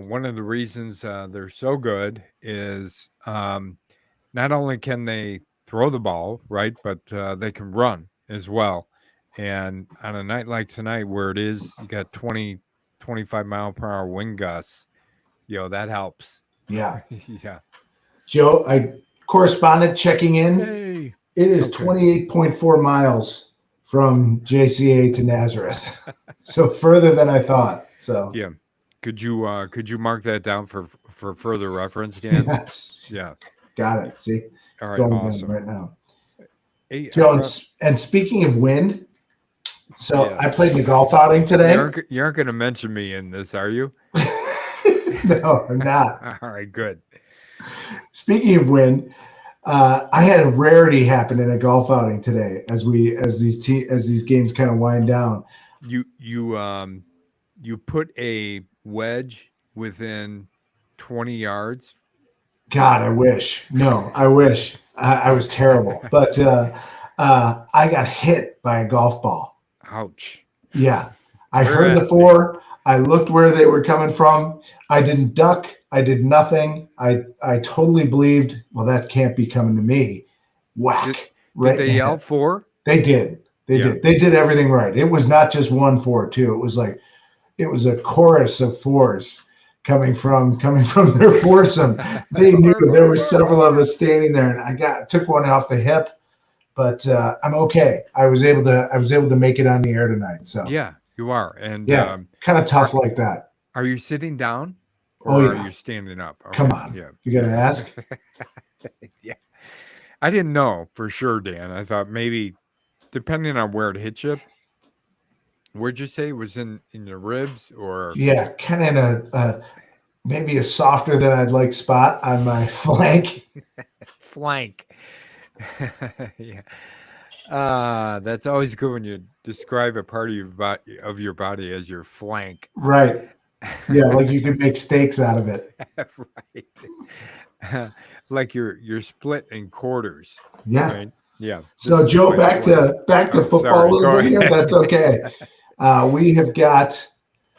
one of the reasons they're so good is not only can they throw the ball, right, but they can run as well. And on a night like tonight where it is, you got 20, 25 mile per hour wind gusts, that helps. Yeah. Yeah. Joe, correspondent checking in. Hey. It is 28.4 miles from JCA to Nazareth. So further than I thought. So yeah. Could you mark that down for further reference, Dan? Yes. Yeah. Got it. See? All right, going awesome. right now. Hey, Joe, and speaking of wind, so I played the golf outing today. You aren't going to mention me in this, are you? No, I'm not. All right, good. Speaking of wind, I had a rarity happen in a golf outing today as these games kind of wind down. You put a wedge within 20 yards. God, I wish. No, I wish. I was terrible, but I got hit by a golf ball. Ouch. Yeah, I heard the four. I looked where they were coming from. I didn't duck. I did nothing. I totally believed, well, that can't be coming to me. Whack. Did they yell four? They did. They did everything right. It was not just 1 4 2. It was a chorus of fours coming from their foursome. They knew there were several of us standing there, and I took one off the hip, but I'm okay. I was able to make it on the air tonight. So yeah, you are, and kind of tough like that. Are you sitting down, or are you standing up? Okay. Come on, you gotta ask. Yeah. I didn't know for sure, Dan. I thought maybe depending on where it hit you, where'd you say it was in your ribs or Yeah, kind of in a maybe a softer than I'd like spot on my flank. flank? Yeah. That's always good when you describe a part of your body as your flank. Right. Yeah, like you could make steaks out of it. Right. Like you're split in quarters, Yeah. right? Yeah. This So is Joe, my flank. back to Oh, football a sorry. little Go bit here. ahead. That's okay. We have got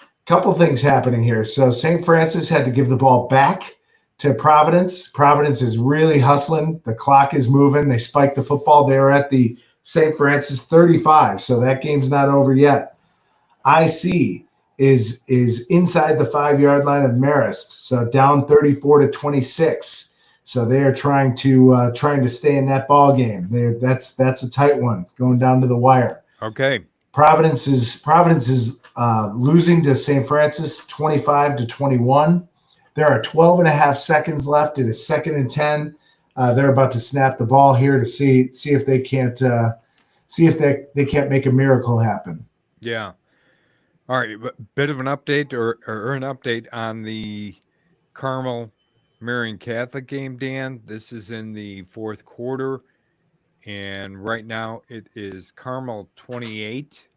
a couple things happening here. So St. Francis had to give the ball back to Providence. Providence is really hustling. The clock is moving. They spiked the football. They were at the St. Francis 35. So that game's not over yet. IC is inside the 5 yard line of Marist. So down 34-26. So they are trying to stay in that ball game. That's a tight one going down to the wire. Okay. Providence is losing to St. Francis 25-21. There are 12 and a half seconds left. It is 2nd and 10. They're about to snap the ball here to see if they can't they can't make a miracle happen. Yeah. All right. Bit of an update or an update on the Carmel Marian Catholic game, Dan. This is in the fourth quarter. And right now it is Carmel 28,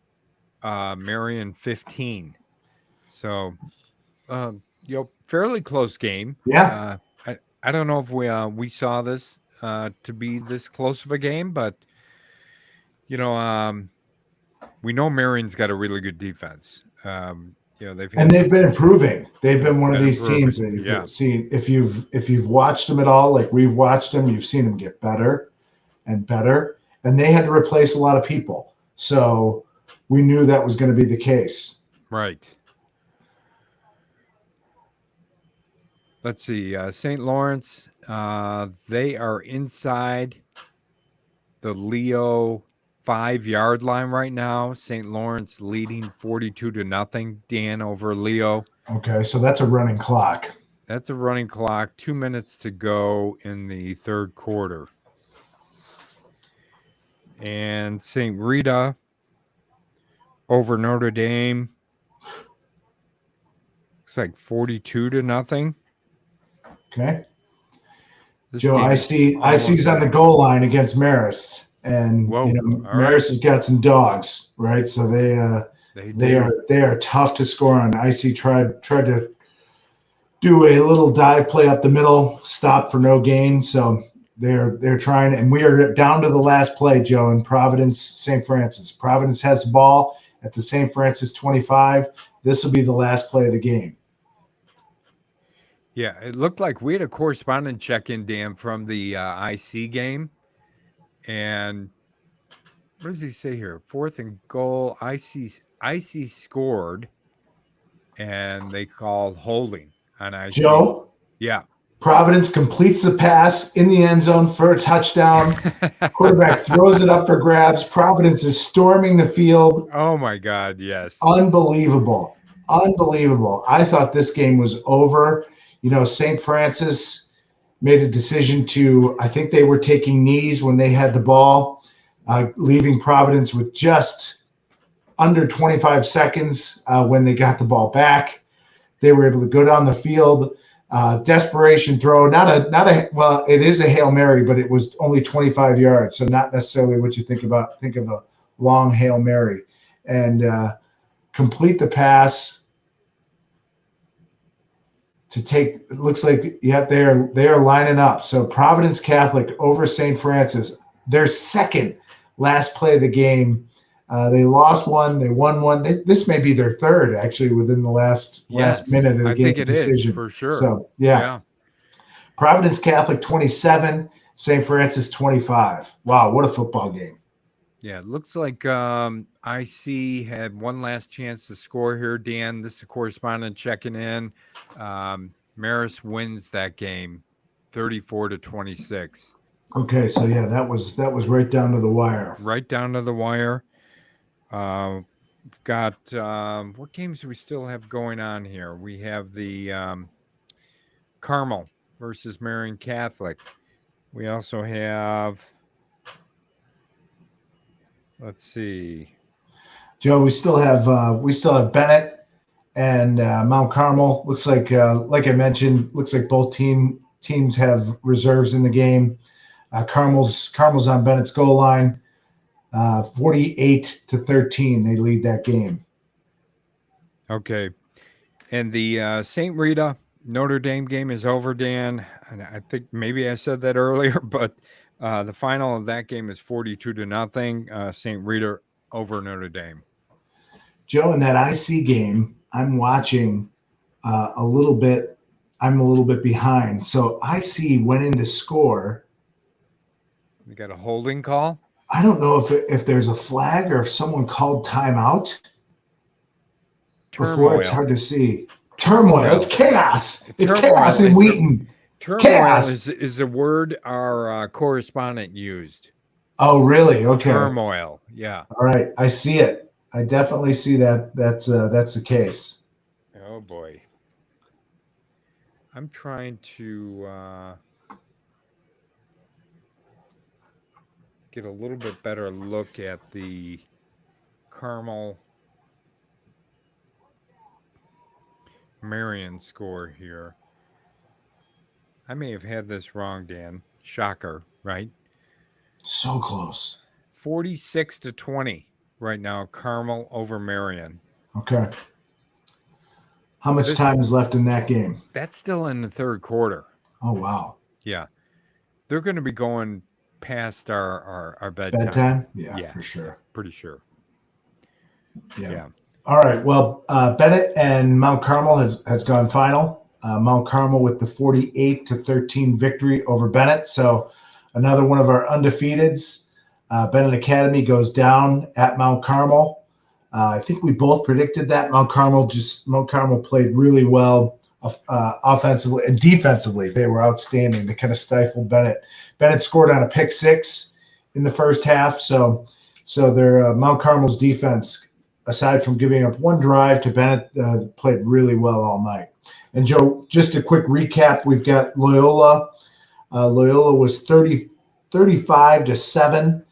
Marian 15. So, fairly close game. Yeah. I don't know if we saw this to be this close of a game, but you know, we know Marion's got a really good defense. They've And had they've some been improving. They've been one of these teams improving. that you've Yeah, seen. If you've watched them at all, like we've watched them, you've seen them get better and better. And they had to replace a lot of people. So we knew that was going to be the case. right. Let's see. St. Lawrence, they are inside the Leo 5 yard line right now. St. Lawrence leading 42-0, Dan, over Leo. Okay, so that's a running clock. That's a running clock. 2 minutes to go in the third quarter. And St. Rita over Notre Dame. Looks like 42-0. Okay. This Joe, game I is see IC's on the goal line against Marist. And whoa! All Marist right, has got some dogs, right? So they are tough to score on. IC tried to do a little dive play up the middle, stop for no gain. So they're trying, and we are down to the last play, Joe, in Providence, St. Francis. Providence has the ball at the St. Francis 25. This will be the last play of the game. Yeah, it looked like we had a correspondent check-in, Dan, from the IC game, and what does he say here? 4th and goal. IC scored, and they called holding on IC. Joe, Yeah. Providence completes the pass in the end zone for a touchdown. Quarterback throws it up for grabs. Providence is storming the field. Oh my God! Yes. Unbelievable. I thought this game was over. St. Francis made a decision I think they were taking knees when they had the ball, leaving Providence with just under 25 seconds when they got the ball back. They were able to go down the field. Desperation throw, well, it is a Hail Mary, but it was only 25 yards. So not necessarily what you think of a long Hail Mary, and complete the pass to take. It looks like, yeah, they are lining up. So Providence Catholic over St. Francis, their second last play of the game. They lost one, they won one. This may be their third, actually, within the last minute of the game. I think it decision. is for sure. So yeah. Providence Catholic 27, St. Francis 25. Wow, what a football game! Yeah, it looks like IC had one last chance to score here, Dan. This is a correspondent checking in. Marist wins that game 34-26. Okay, so yeah, that was right down to the wire. Right down to the wire. We've got what games do we still have going on here? We have the Carmel versus Marian Catholic. We also have, let's see. Joe, we still have Bennett and Mount Carmel. Looks like I mentioned, looks like both teams have reserves in the game. Carmel's on Bennett's goal line, 48-13. They lead that game. Okay. And the St. Rita Notre Dame game is over, Dan. And I think maybe I said that earlier, but the final of that game is 42-0. St. Rita over Notre Dame. Joe, in that IC game, I'm watching a little bit. I'm a little bit behind. So IC went in to score. You got a holding call? I don't know if there's a flag or if someone called timeout. Before it's hard to see. Turmoil. It's chaos. It's chaos in Wheaton. Turmoil is a word our correspondent used. Oh, really? Okay. Turmoil. Yeah. All right. I see it. I definitely see that. That's the case. Oh boy. I'm trying to get a little bit better look at the Carmel Marion score here. I may have had this wrong, Dan. Shocker, right? So close. 46-20 right now. Carmel over Marion. Okay. How much time is left in that game? That's still in the third quarter. Oh, wow. Yeah. They're going to be going past our bedtime. Bedtime? Yeah, for sure. Pretty sure. Yeah. All right. Well, Bennett and Mount Carmel has gone final. Mount Carmel with the 48-13 victory over Bennett. So another one of our undefeateds. Bennett Academy goes down at Mount Carmel. I think we both predicted that. Mount Carmel played really well offensively and defensively. They were outstanding. They kind of stifled Bennett. Bennett scored on a pick six in the first half. So their Mount Carmel's defense, aside from giving up one drive to Bennett, played really well all night. And Joe, just a quick recap: we've got Loyola. Loyola was 35-7.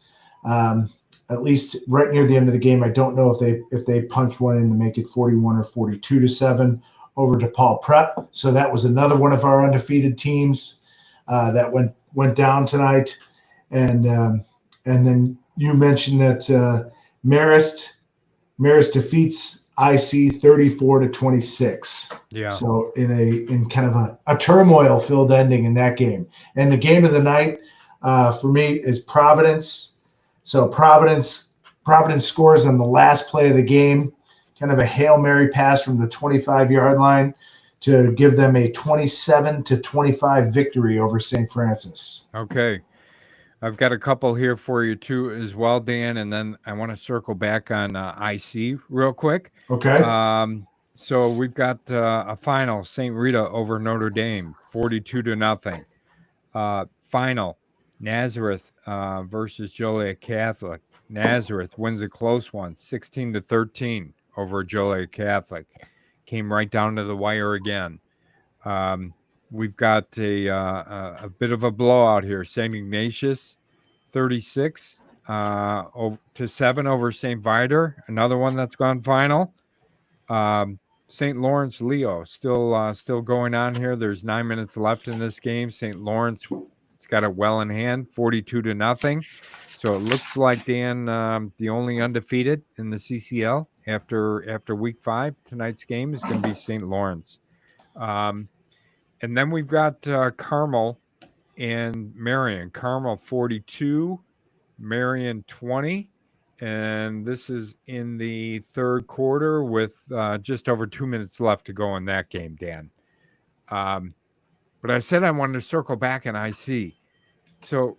At least right near the end of the game. I don't know if they punched one in to make it 41 or 42-7 over DePaul Prep. So that was another one of our undefeated teams that went down tonight. And then you mentioned that Marist defeats IC 34-26. Yeah. So in kind of a turmoil filled ending in that game. And the game of the night for me is Providence. So Providence scores on the last play of the game, kind of a Hail Mary pass from the 25-yard line to give them a 27-25 victory over St. Francis. Okay. I've got a couple here for you too as well, Dan, and then I want to circle back on IC real quick. Okay. So we've got a final, St. Rita over Notre Dame, 42-0. Final, Nazareth versus Joliet Catholic. Nazareth wins a close one, 16-13 over Joliet Catholic. Came right down to the wire again. We've got a bit of a blowout here. St. Ignatius, 36-7 over St. Viator. Another one that's gone final. St. Lawrence Leo still going on here. There's 9 minutes left in this game. St. Lawrence got it well in hand, 42-0. So it looks like, Dan, the only undefeated in the CCL after week 5. Tonight's game is going to be St. Lawrence. And then we've got Carmel and Marion. Carmel 42, Marion 20. And this is in the third quarter with just over 2 minutes left to go in that game, Dan. But I said I wanted to circle back on IC. So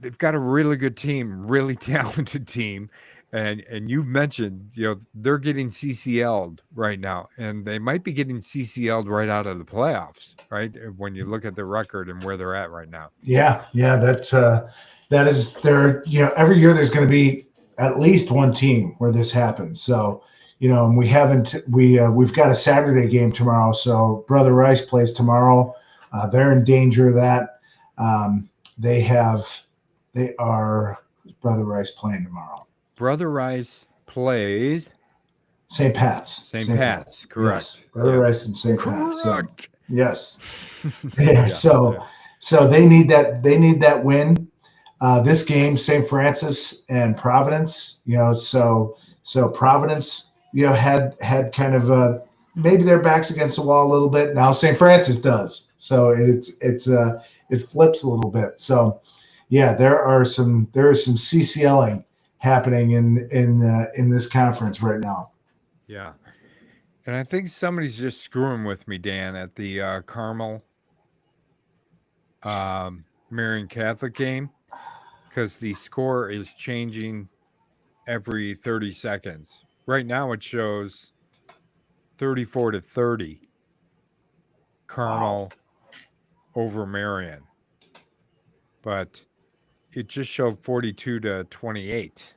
they've got a really good team, really talented team. And you've mentioned, they're getting CCL'd right now, and they might be getting CCL'd right out of the playoffs, right? When you look at the record and where they're at right now. Yeah, that is there. Every year there's going to be at least one team where this happens. So, and we've got a Saturday game tomorrow. So Brother Rice plays tomorrow. They're in danger of that. they are Brother Rice playing tomorrow. Brother Rice plays St. Pat's. St. Pat's. Correct. Yes, Brother Rice and St. Pat's. So Correct. yes, yeah. So they need that. They need that win. This game, St. Francis and Providence. So Providence, had kind of maybe their backs against the wall a little bit. Now St. Francis does. So it flips a little bit. So yeah, there is some CCLing happening in this conference right now. Yeah. And I think somebody's just screwing with me, Dan, at the Carmel Marian Catholic game, because the score is changing every 30 seconds. Right now it shows 34-30 Carmel over Marian. But it just showed 42-28.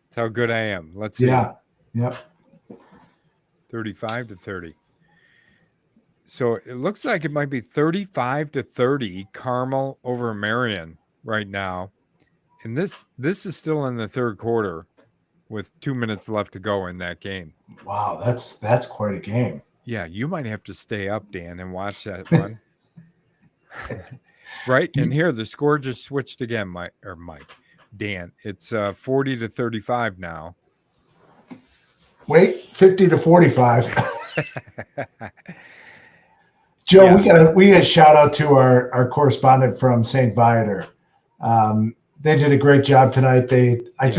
That's how good I am. Let's see. Yeah. Yep. 35-30. So it looks like it might be 35-30 Carmel over Marian right now. And this is still in the third quarter with 2 minutes left to go in that game. Wow, that's quite a game. Yeah, you might have to stay up, Dan, and watch that one. Right? And here the score just switched again, Dan. It's 40-35 now. Wait, 50-45. Joe, yeah. we got a shout out to our correspondent from St. Viator. They did a great job tonight. I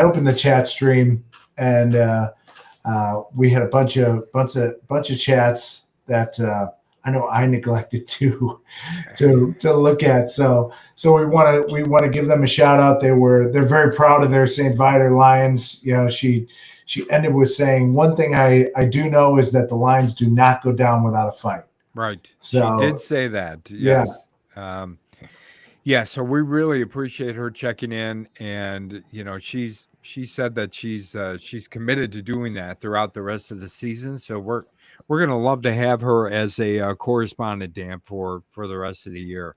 opened the chat stream, and we had a bunch of chats that I know I neglected to look at. So we want to give them a shout out. They're very proud of their St. Viator Lions. She ended with saying, one thing I do know is that the Lions do not go down without a fight. Right. So, she did say that. Yes. Yeah. So we really appreciate her checking in, and she said that she's committed to doing that throughout the rest of the season. So we're going to love to have her as a correspondent, Dan, for the rest of the year.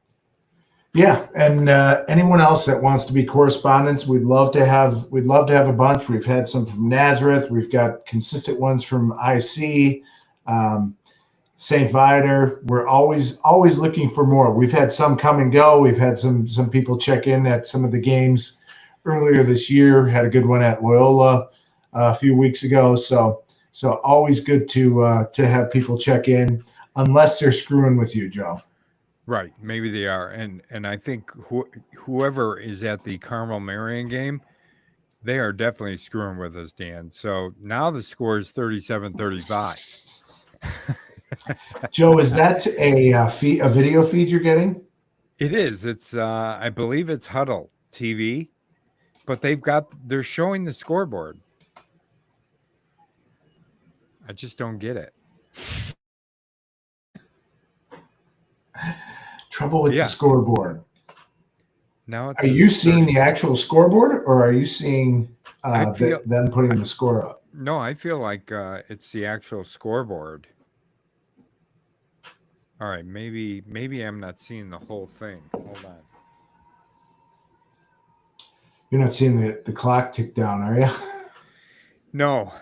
Yeah, and anyone else that wants to be correspondents, we'd love to have a bunch. We've had some from Nazareth. We've got consistent ones from IC, St. Viator. We're always looking for more. We've had some come and go. We've had some people check in at some of the games earlier this year. Had a good one at Loyola a few weeks ago. So always good to have people check in, unless they're screwing with you, Joe. Right, maybe they are, and I think whoever is at the Carmel Marian game, they are definitely screwing with us, Dan. So now the score is 37-35. Joe, is that a video feed you're getting? It is. It's I believe it's Huddle TV, but they're showing the scoreboard. I just don't get it. Trouble with the scoreboard. Now, are you seeing the actual scoreboard, or are you seeing them putting the score up? No, I feel like it's the actual scoreboard. All right, maybe I'm not seeing the whole thing. Hold on. You're not seeing the clock tick down, are you? No.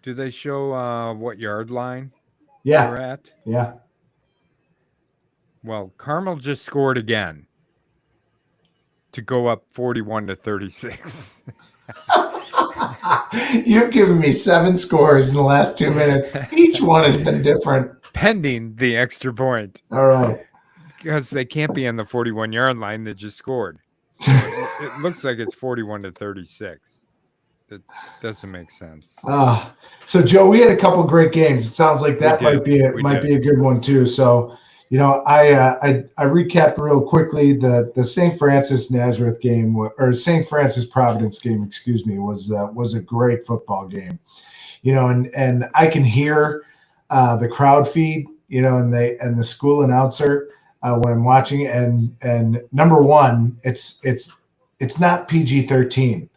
Do they show what yard line they're at? Yeah. Well, Carmel just scored again to go up 41-36. You've given me 7 scores in the last 2 minutes. Each one has been different. Pending the extra point. All right. Because they can't be on the 41-yard line that just scored. So it looks like it's 41-36. That doesn't make sense. So Joe, we had a couple great games. It sounds like that might be a good one too. So, I recapped real quickly the St. Francis Nazareth game, or St. Francis Providence game, excuse me, was a great football game. And I can hear the crowd feed, and the school announcer when I'm watching, and number one, it's not PG-13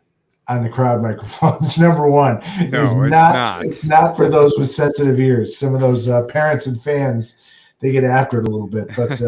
on the crowd microphones. Number one, no, it's not. It's not for those with sensitive ears. Some of those parents and fans get after it a little bit. But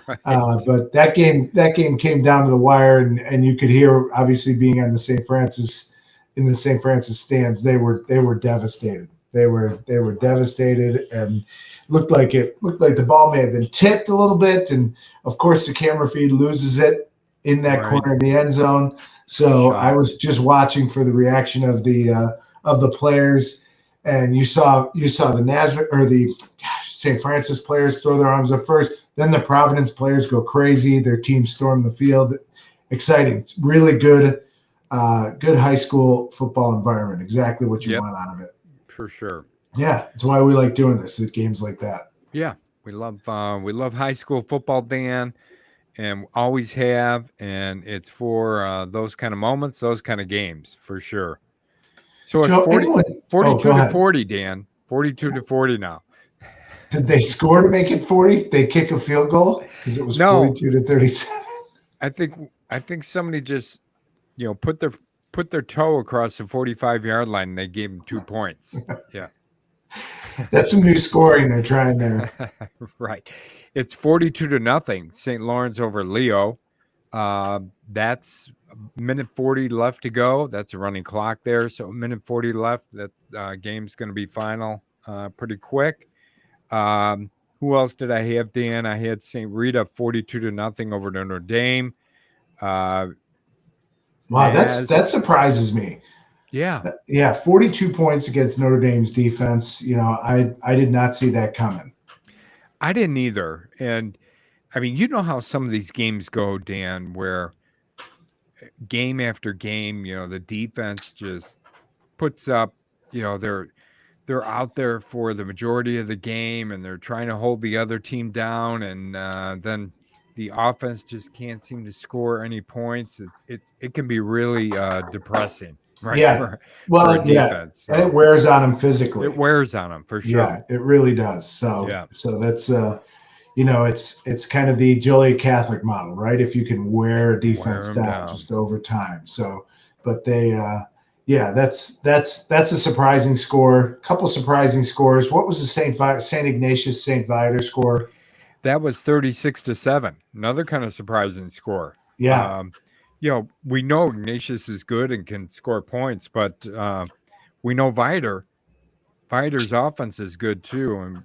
Right. but that game came down to the wire, and you could hear, obviously being on the St. Francis in the St. Francis stands, they were devastated. They were devastated, and looked like the ball may have been tipped a little bit, and of course the camera feed loses it in that Right. corner of the end zone. So I Shot. was just watching for the reaction of the players, and you saw the Nazareth or the St. Francis players throw their arms up first. Then the Providence players go crazy. Their team storm the field. Exciting. It's really good, good high school football environment. Exactly what you Yep, want out of it. for sure. Yeah, that's why we like doing this at games like that. Yeah, we love high school football, Dan, and always have, and it's for those kind of moments, those kind of games, for sure. So it's Joe, anyone? Oh, go 42 to ahead. 40, Dan. 42 to 40 now. Did they score to make it 40? They kick a field goal because it was No, 42 to 37. I think somebody just put their toe across the 45-yard line and they gave them 2 points. Yeah. That's some new scoring they're trying there. Right. It's 42 to nothing. St. Lawrence over Leo. That's a minute 40 left to go. That's a running clock there. So a minute 40 left. That game's going to be final pretty quick. Who else did I have, Dan? I had St. Rita 42 to nothing over Notre Dame. Wow, Naz, that surprises me. yeah, Yeah, 42 points against Notre Dame's defense. I did not see that coming. I didn't either. And I mean, you know how some of these games go, Dan, where game after game, the defense just puts up, they're out there for the majority of the game and they're trying to hold the other team down, and then the offense just can't seem to score any points. It can be really depressing, right? Yeah. For a Well, yeah, defense. and it So wears on them physically. it wears on them for Yeah, sure. it really does. So, Yeah. so that's it's kind of the Joliet Catholic model, right? If you can wear a defense 'em down, down. just over time. So, but yeah, that's a surprising score. Couple surprising scores. What was the Saint Ignatius Saint Viator score? That was 36 to 7. Another kind of surprising score. Yeah, We know Ignatius is good and can score points, but we know Viator's offense is good too, and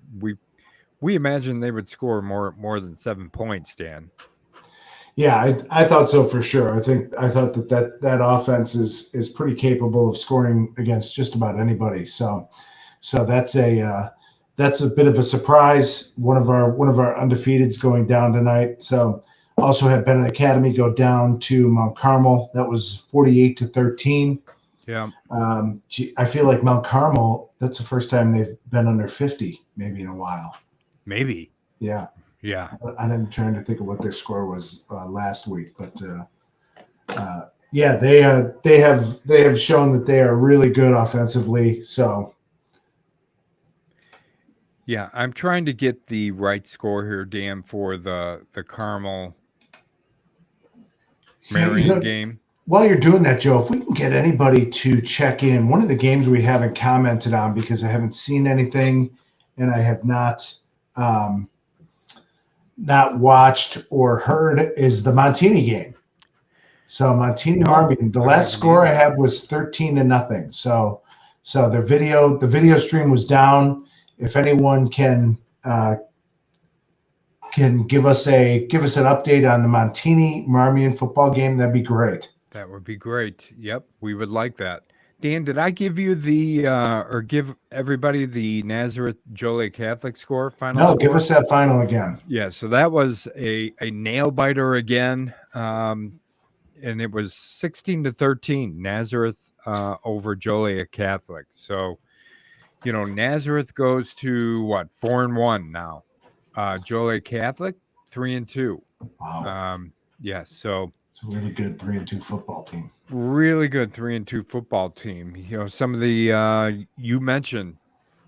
we imagine they would score more than 7 points, Dan. yeah, I thought so for sure. I thought that offense is pretty capable of scoring against just about anybody. So that's a bit of a surprise. One of our undefeateds going down tonight. So also had Bennett Academy go down to Mount Carmel. That was 48 to 13. Yeah, I feel like Mount Carmel, that's the first time they've been under 50 maybe in a while. maybe. Yeah. Yeah. I'm trying to think of what their score was last week, but yeah, they have shown that they are really good offensively. So Yeah, I'm trying to get the right score here, Dan, for the Carmel Marion game. While you're doing that, Joe, if we can get anybody to check in, one of the games we haven't commented on because I haven't seen anything and I have not watched or heard is the Montini game. So Montini Marmion, the last score I had was 13 to nothing. So the video stream was down. If anyone can give us an update on the Montini Marmion football game, that'd be great. That would be great. Yep, we would like that. Dan, did I give you or give everybody the Nazareth Joliet Catholic score final? No, score? give us that final again. Yeah, so that was a nail biter again, and it was 16 to 13 Nazareth over Joliet Catholic. So, Nazareth goes to what 4-1 now. Joliet Catholic 3-2. Wow. Yes, so it's a really good 3-2 football team. Really good 3-2 football team. Some of the you mentioned,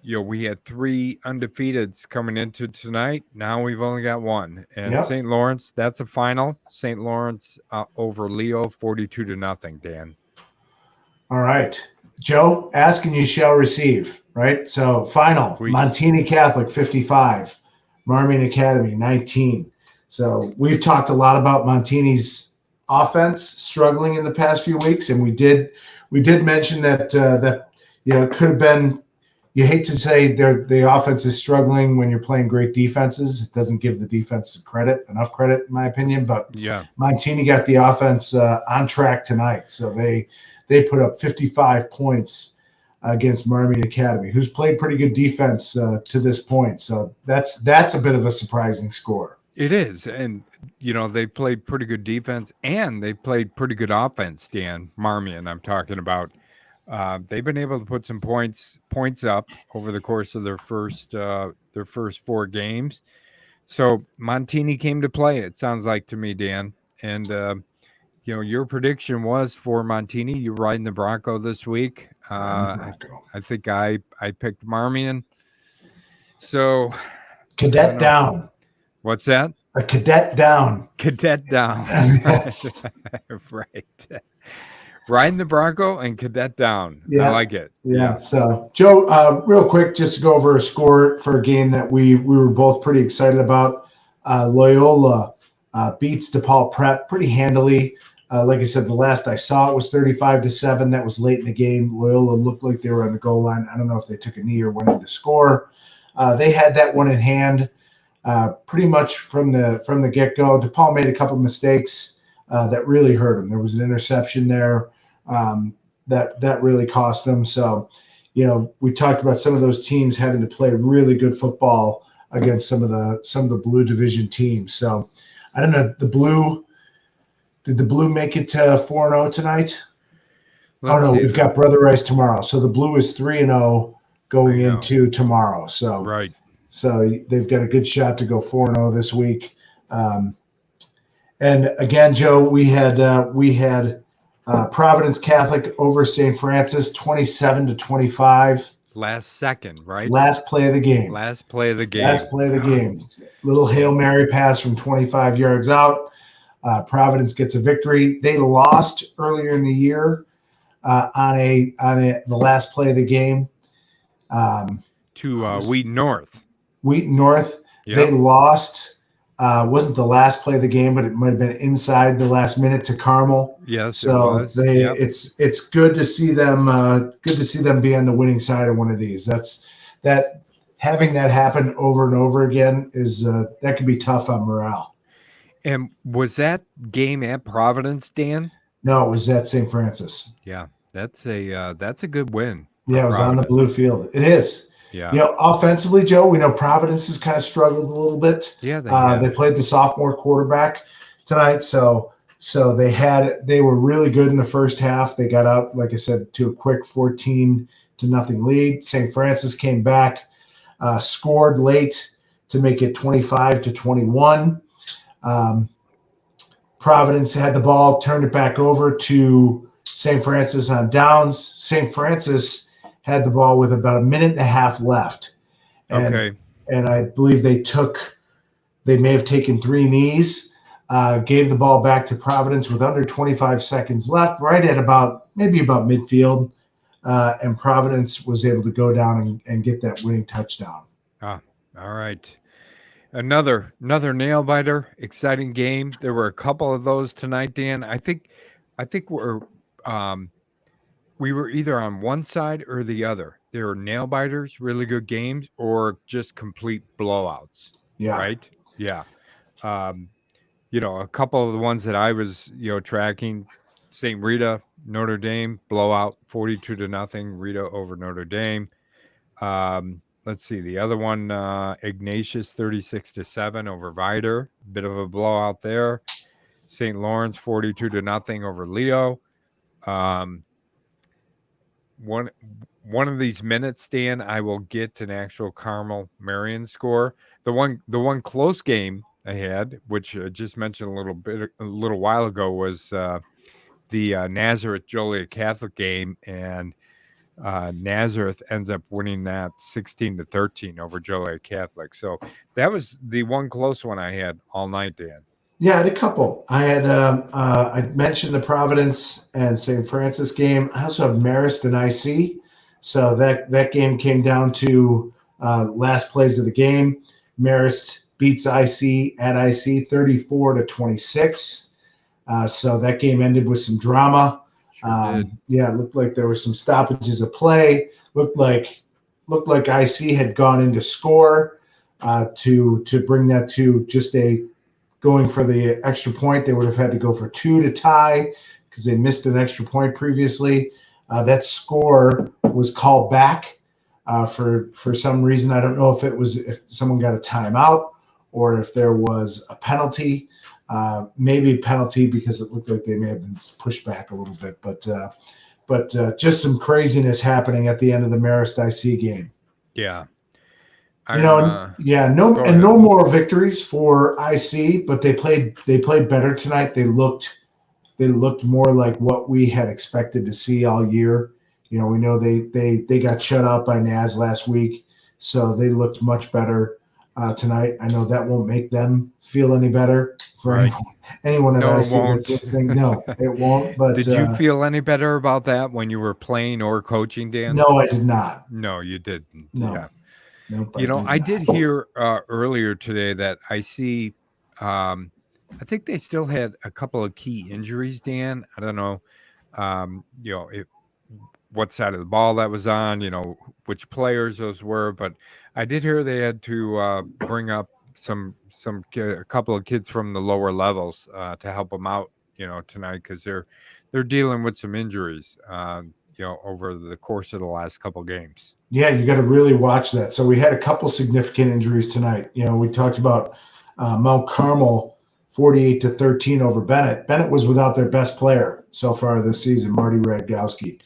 we had 3 undefeateds coming into tonight. Now we've only got 1. And Yep. St. Lawrence, that's a final. St. Lawrence over Leo 42 to nothing, Dan. All right. Joe, ask and you shall receive, right? So final, Sweet. Montini Catholic 55, Marmion Academy 19. So we've talked a lot about Montini's offense struggling in the past few weeks, and we did mention that it could have been. You hate to say the offense is struggling when you're playing great defenses. It doesn't give the defense enough credit, in my opinion. But Yeah, Montini got the offense on track tonight, so they put up 55 points against Marmion Academy, who's played pretty good defense to this point. So that's a bit of a surprising score. it is. And, they played pretty good defense and they played pretty good offense, Dan. Marmion, I'm talking about. They've been able to put some points up over the course of their first 4 games. So Montini came to play, it sounds like to me, Dan. And, your prediction was for Montini. You're riding the Bronco this week. I think I picked Marmion. So Cadet down. What's that? A cadet down. Cadet down. Yes. Right. Riding the Bronco and cadet down. Yeah. I like it. Yeah. So, Joe, real quick, just to go over a score for a game that we were both pretty excited about. Loyola beats DePaul Prep pretty handily. Like I said, the last I saw it was 35-7. That was late in the game. Loyola looked like they were on the goal line. I don't know if they took a knee or went in to score. They had that one in hand pretty much from the get-go. DePaul made a couple of mistakes that really hurt them. There was an interception there that really cost them. So, we talked about some of those teams having to play really good football against some of the Blue Division teams. So, I don't know. Did the Blue make it to 4-0 tonight? We've got Brother Rice tomorrow. So the Blue is 3-0 going into tomorrow. So right. So they've got a good shot to go 4-0 this week. And again, Joe, we had Providence Catholic over St. Francis, 27-25. Last second, right? Last play of the game. Little Hail Mary pass from 25 yards out. Providence gets a victory. They lost earlier in the year on the last play of the game to Wheaton North. Yep. They lost. Wasn't the last play of the game, but it might have been inside the last minute to Carmel. Yes, so it was. It's good to see them. Good to see them be on the winning side of one of these. That having that happen over and over again is that can be tough on morale. And was that game at Providence, Dan? No, it was at St. Francis. Yeah, that's a good win. Yeah, it was on the blue field. It is. Yeah. Offensively, Joe, we know Providence has kind of struggled a little bit. Yeah, they played the sophomore quarterback tonight, so they were really good in the first half. They got out, like I said, to a quick 14-0 lead. St. Francis came back, scored late to make it 25-21. Providence had the ball, turned it back over to St. Francis on downs. St. Francis had the ball with about a minute and a half left. And I believe they may have taken 3 knees, gave the ball back to Providence with under 25 seconds left, right at about midfield. And Providence was able to go down and get that winning touchdown. All right. Another nail biter, exciting game. There were a couple of those tonight, Dan. I think we were either on one side or the other. There were nail biters, really good games, or just complete blowouts. Yeah. Right? Yeah. A couple of the ones that I was, tracking, St. Rita, Notre Dame, blowout, 42-0, Rita over Notre Dame. Let's see, the other one, Ignatius, 36-7 over Vider, bit of a blowout there. St. Lawrence, 42-0 over Leo. One of these minutes, Dan, I will get an actual Carmel Marion score. The one close game I had, which I just mentioned a little while ago, was the Nazareth Joliet Catholic game, and Nazareth ends up winning that 16-13 over Joliet Catholic. So that was the one close one I had all night, Dan. Yeah, I had a couple. I had I mentioned the Providence and St. Francis game. I also have Marist and IC. So that game came down to last plays of the game. Marist beats IC at IC 34-26. So that game ended with some drama. Sure did. Yeah, it looked like there were some stoppages of play. Looked like IC had gone into score to bring that to just a going for the extra point. They would have had to go for 2 to tie because they missed an extra point previously. That score was called back for some reason. I don't know if someone got a timeout or if there was a penalty. Maybe a penalty because it looked like they may have been pushed back a little bit. But just some craziness happening at the end of the Marist IC game. Yeah. No more victories for IC, but they played better tonight. They looked more like what we had expected to see all year. We know they got shut out by Naz last week, so they looked much better tonight. I know that won't make them feel any better for anyone at IC that's listening. No, it won't. But did you feel any better about that when you were playing or coaching, Dan? No, I did not. No, you didn't. No. Yeah. Nope, I did hear earlier today that IC, I think they still had a couple of key injuries, Dan. I don't know, what side of the ball that was on, which players those were, but I did hear they had to bring up a couple of kids from the lower levels to help them out, tonight because they're dealing with some injuries, over the course of the last couple games. Yeah, you got to really watch that. So we had a couple significant injuries tonight. We talked about Mount Carmel 48-13 over Bennett. Bennett was without their best player so far this season, Marty Radgowski.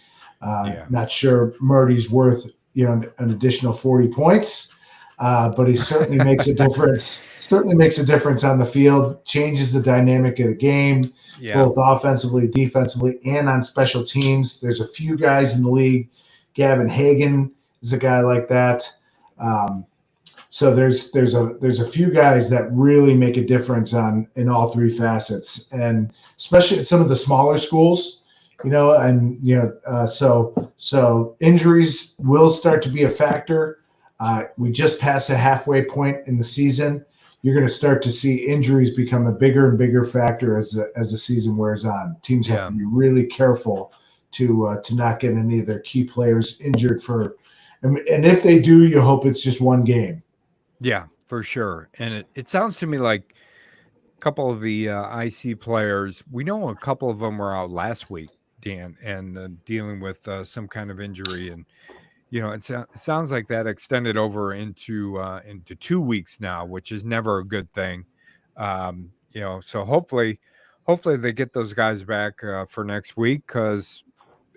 Not sure Marty's worth an additional 40 points, but he certainly makes a difference. Certainly makes a difference on the field. Changes the dynamic of the game, both offensively, defensively, and on special teams. There's a few guys in the league. Gavin Hagen is a guy like that. So there's a few guys that really make a difference in all three facets, and especially at some of the smaller schools. So injuries will start to be a factor. We just passed a halfway point in the season. You're going to start to see injuries become a bigger and bigger factor as the season wears on. Teams have to be really careful to not get any of their key players injured and if they do, you hope it's just one game. Yeah, for sure. And it sounds to me like a couple of the IC players, we know a couple of them were out last week, Dan, and dealing with some kind of injury. And, it sounds like that extended over into 2 weeks now, which is never a good thing. So hopefully they get those guys back for next week, because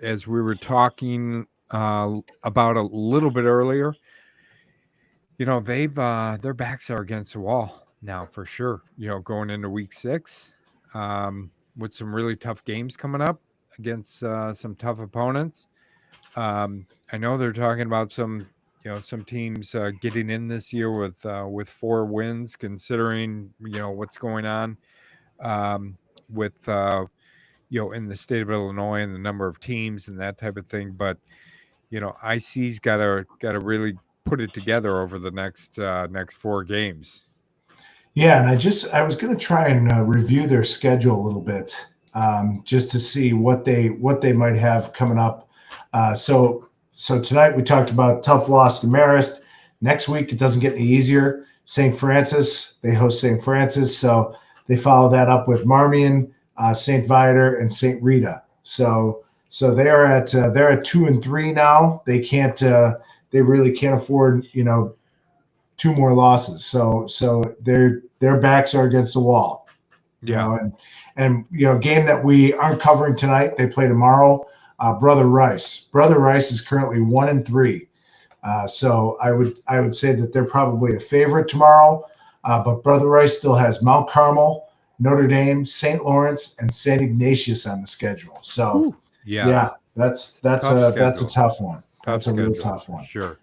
as we were talking about a little bit earlier, they've their backs are against the wall now for sure. Going into week 6 with some really tough games coming up against some tough opponents. I know they're talking about some teams getting in this year with 4 wins, considering what's going on with in the state of Illinois and the number of teams and that type of thing. But IC's got to really put it together over the next 4 games. Yeah, and I was going to try and review their schedule a little bit, just to see what they might have coming up. So tonight we talked about tough loss to Marist. Next week it doesn't get any easier. St. Francis, they host St. Francis, so they follow that up with Marmion, St. Viator, and St. Rita. So they're at 2-3 now. They really can't afford 2 more losses. So their backs are against the wall. And a game that we aren't covering tonight, they play tomorrow. Brother Rice is currently 1-3. So I would say that they're probably a favorite tomorrow. But Brother Rice still has Mount Carmel, Notre Dame, St. Lawrence, and St. Ignatius on the schedule. So that's a tough one. That's a really tough one. Sure.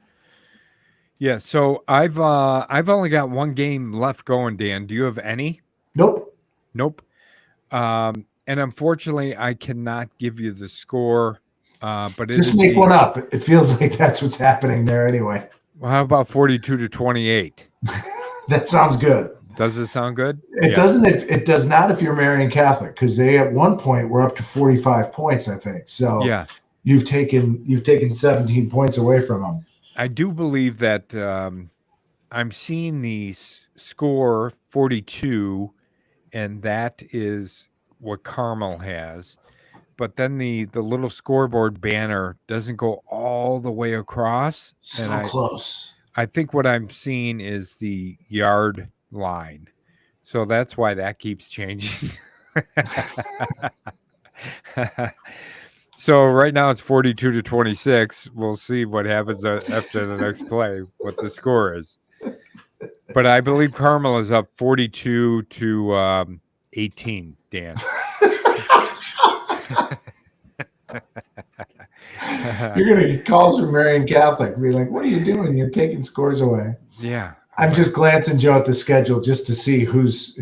Yeah. So I've only got one game left going, Dan. Do you have any? Nope. And unfortunately, I cannot give you the score. But just make one up. It feels like that's what's happening there anyway. Well, how about 42-28? That sounds good. Does it sound good? It doesn't. If it does not, if you're Marian Catholic, because they at one point were up to 45 points, I think. So Yeah. you've taken 17 points away from them. I do believe that I'm seeing the score 42, and that is what Carmel has. But then the little scoreboard banner doesn't go all the way across, So and close. I think what I'm seeing is the yard line. So that's why that keeps changing. So right now it's 42-26. We'll see what happens after the next play, what the score is. But I believe Carmel is up 42 to 18, Dan. You're gonna get calls from Marian Catholic, be like, "What are you doing? You're taking scores away." Yeah. I'm just glancing, Joe, at the schedule just to see who's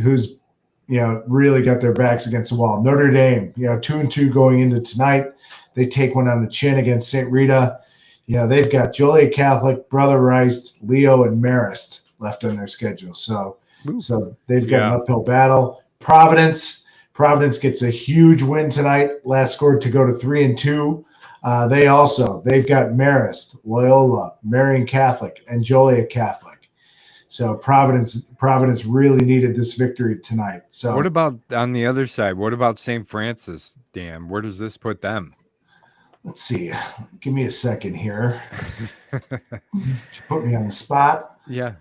really got their backs against the wall. Notre Dame, 2-2 going into tonight. They take one on the chin against St. Rita. They've got Joliet Catholic, Brother Rice, Leo, and Marist left on their schedule. So they've got an uphill battle. Providence gets a huge win tonight. Last scored to go to 3-2. They've got Marist, Loyola, Marian Catholic, and Joliet Catholic. So Providence really needed this victory tonight. So what about on the other side? What about St. Francis, Dan? Where does this put them? Let's see. Give me a second here. She put me on the spot. Yeah.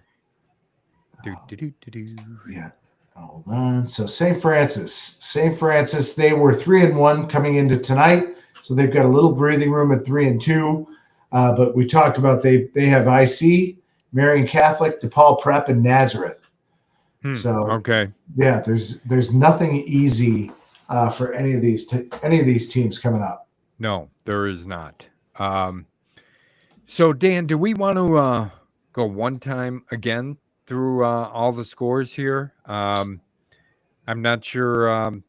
Yeah. Hold on. So St. Francis, they were 3-1 coming into tonight. So they've got a little breathing room at 3-2. But we talked about they have IC, Marian Catholic, DePaul Prep, and Nazareth. So okay. Yeah, there's nothing easy for any of these teams coming up. No, there is not. So Dan, do we want to go one time again through all the scores here? I'm not sure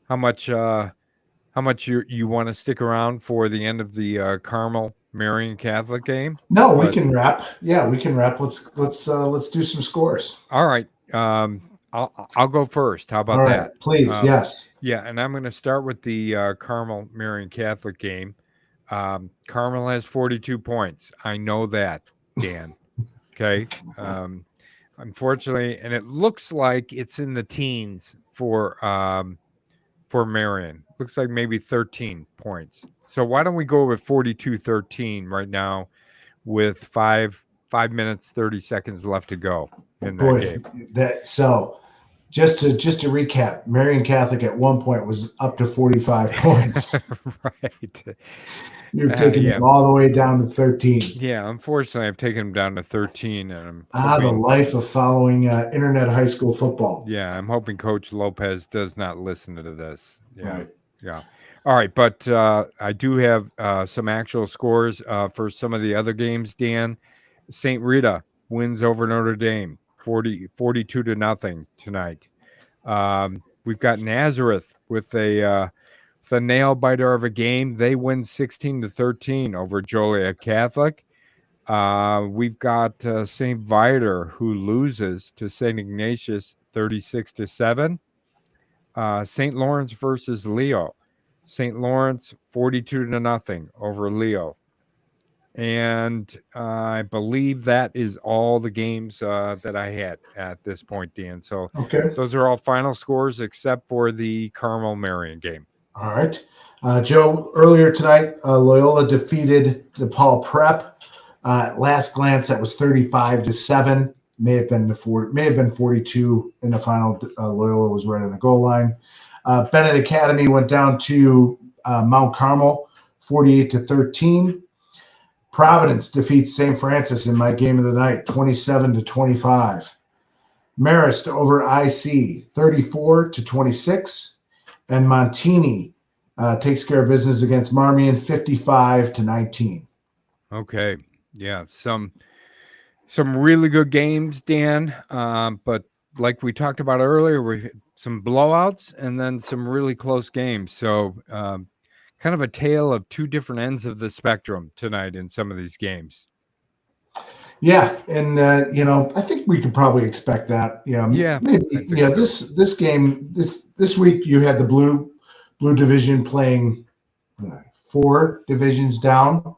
how much you want to stick around for the end of the Carmel Marian Catholic game. No, we can wrap. Yeah, we can wrap. Let's do some scores. All right. I'll go first. How about that? Please, yes. Yeah, and I'm going to start with the Carmel Marian Catholic game. Carmel has 42 points. I know that, Dan. Okay. Unfortunately, and it looks like it's in the teens for Marian. Looks like maybe 13 points. So why don't we go with 42-13 right now with 5 minutes 30 seconds left to go in that game. Just to recap, Marian Catholic at one point was up to 45 points. Right. You've taken them all the way down to 13. Yeah, unfortunately, I've taken them down to 13. And the life of following internet high school football. Yeah, I'm hoping Coach Lopez does not listen to this. Yeah, right. Yeah. All right, but I do have some actual scores for some of the other games, Dan. St. Rita wins over Notre Dame, 42-0 tonight. We've got Nazareth with a nail biter of a game. They win 16-13 over Joliet Catholic. We've got St. Viator, who loses to St. Ignatius 36-7. St. Lawrence versus Leo. St. Lawrence 42-0 over Leo. And I believe that is all the games that I had at this point, Dan. So those are all final scores except for the Carmel Marian game. All right. Joe, earlier tonight, Loyola defeated DePaul Prep. Last glance, that was 35-7. May have been 42 in the final. Loyola was right on the goal line. Bennett Academy went down to Mount Carmel, 48-13. Providence defeats St. Francis in my game of the night, 27-25. Marist over IC, 34-26. And Montini takes care of business against Marmion, 55-19. Okay. Yeah. Some really good games, Dan. But like we talked about earlier, we had some blowouts and then some really close games. So kind of a tale of two different ends of the spectrum tonight in some of these games. Yeah, and I think we could probably expect that. Yeah, Yeah, I maybe. think Yeah, so. this game this week you had the blue division playing four divisions down.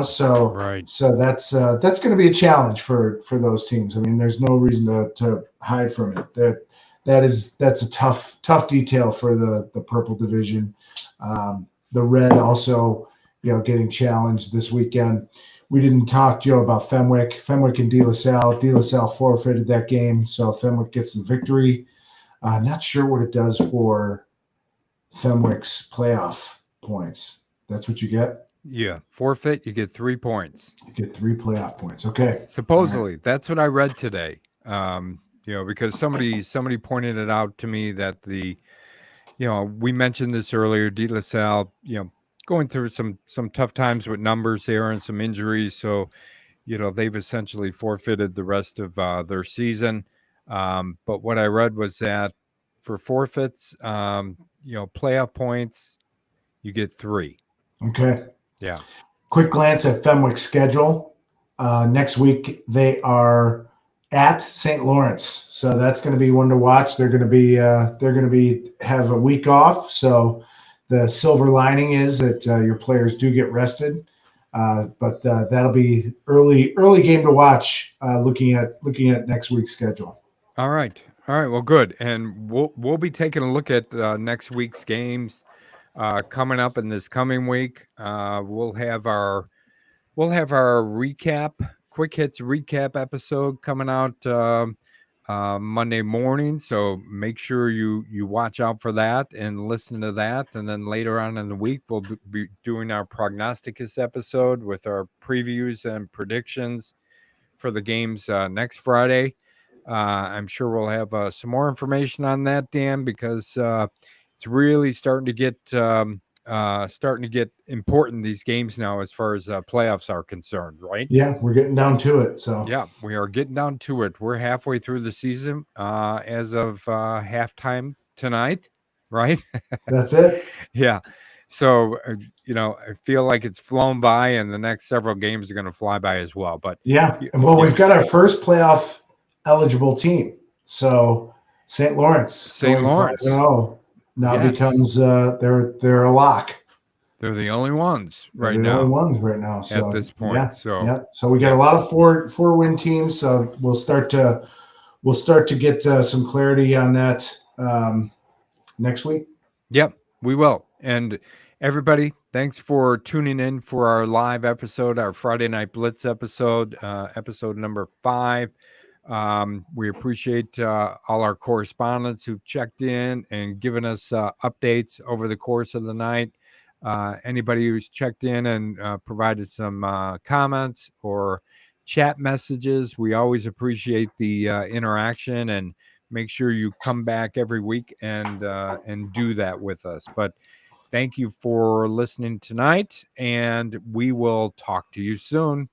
So Right. that's going to be a challenge for those teams. I mean, there's no reason to hide from it. That's a tough detail for the purple division. The red also, getting challenged this weekend. We didn't talk, Joe, about Fenwick. Fenwick and De La Salle. De La Salle forfeited that game, so Fenwick gets the victory. Not sure what it does for Fenwick's playoff points. That's what you get. Yeah. Forfeit, you get 3 points. You get 3 playoff points. Okay. All right. Supposedly, that's what I read today. Because somebody pointed it out to me that we mentioned this earlier. De La Salle, going through some tough times with numbers there and some injuries. So, they've essentially forfeited the rest of their season. But what I read was that for forfeits, playoff points, you get 3. Okay. Yeah. Quick glance at Fenwick's schedule. Next week they are at St. Lawrence, so that's going to be one to watch. They're going to be have a week off. So the silver lining is that your players do get rested. But that'll be early game to watch. Looking at next week's schedule. All right. All right. Well, good. And we'll be taking a look at next week's games coming up in this coming week. We'll have our recap, quick hits recap episode coming out Monday morning. So make sure you watch out for that and listen to that. And then later on in the week, we'll be doing our prognosticus episode with our previews and predictions for the games next Friday. I'm sure we'll have some more information on that, Dan, because it's really starting to get important, these games now, as far as playoffs are concerned, right? Yeah, we're getting down to it. So Yeah, we are getting down to it. We're halfway through the season as of halftime tonight, right? that's it. Yeah. So, I feel like it's flown by, and the next several games are going to fly by as well. But Yeah. y- And well, yeah, we've got our first playoff eligible team. So St. Lawrence St. going 5 and Lawrence. 0 now Yes, becomes they're a lock. they're the only ones They're right the only now ones right now. at So this point. yeah, So, yeah. So we got yeah. a lot of four win teams. So we'll start to get some clarity on that next week. Yep, we will. And everybody, thanks for tuning in for our live episode, our Friday Night Blitz episode, episode number 5. We appreciate all our correspondents who've checked in and given us updates over the course of the night. Anybody who's checked in and provided some comments or chat messages, we always appreciate the interaction, and make sure you come back every week and do that with us. But thank you for listening tonight, and we will talk to you soon.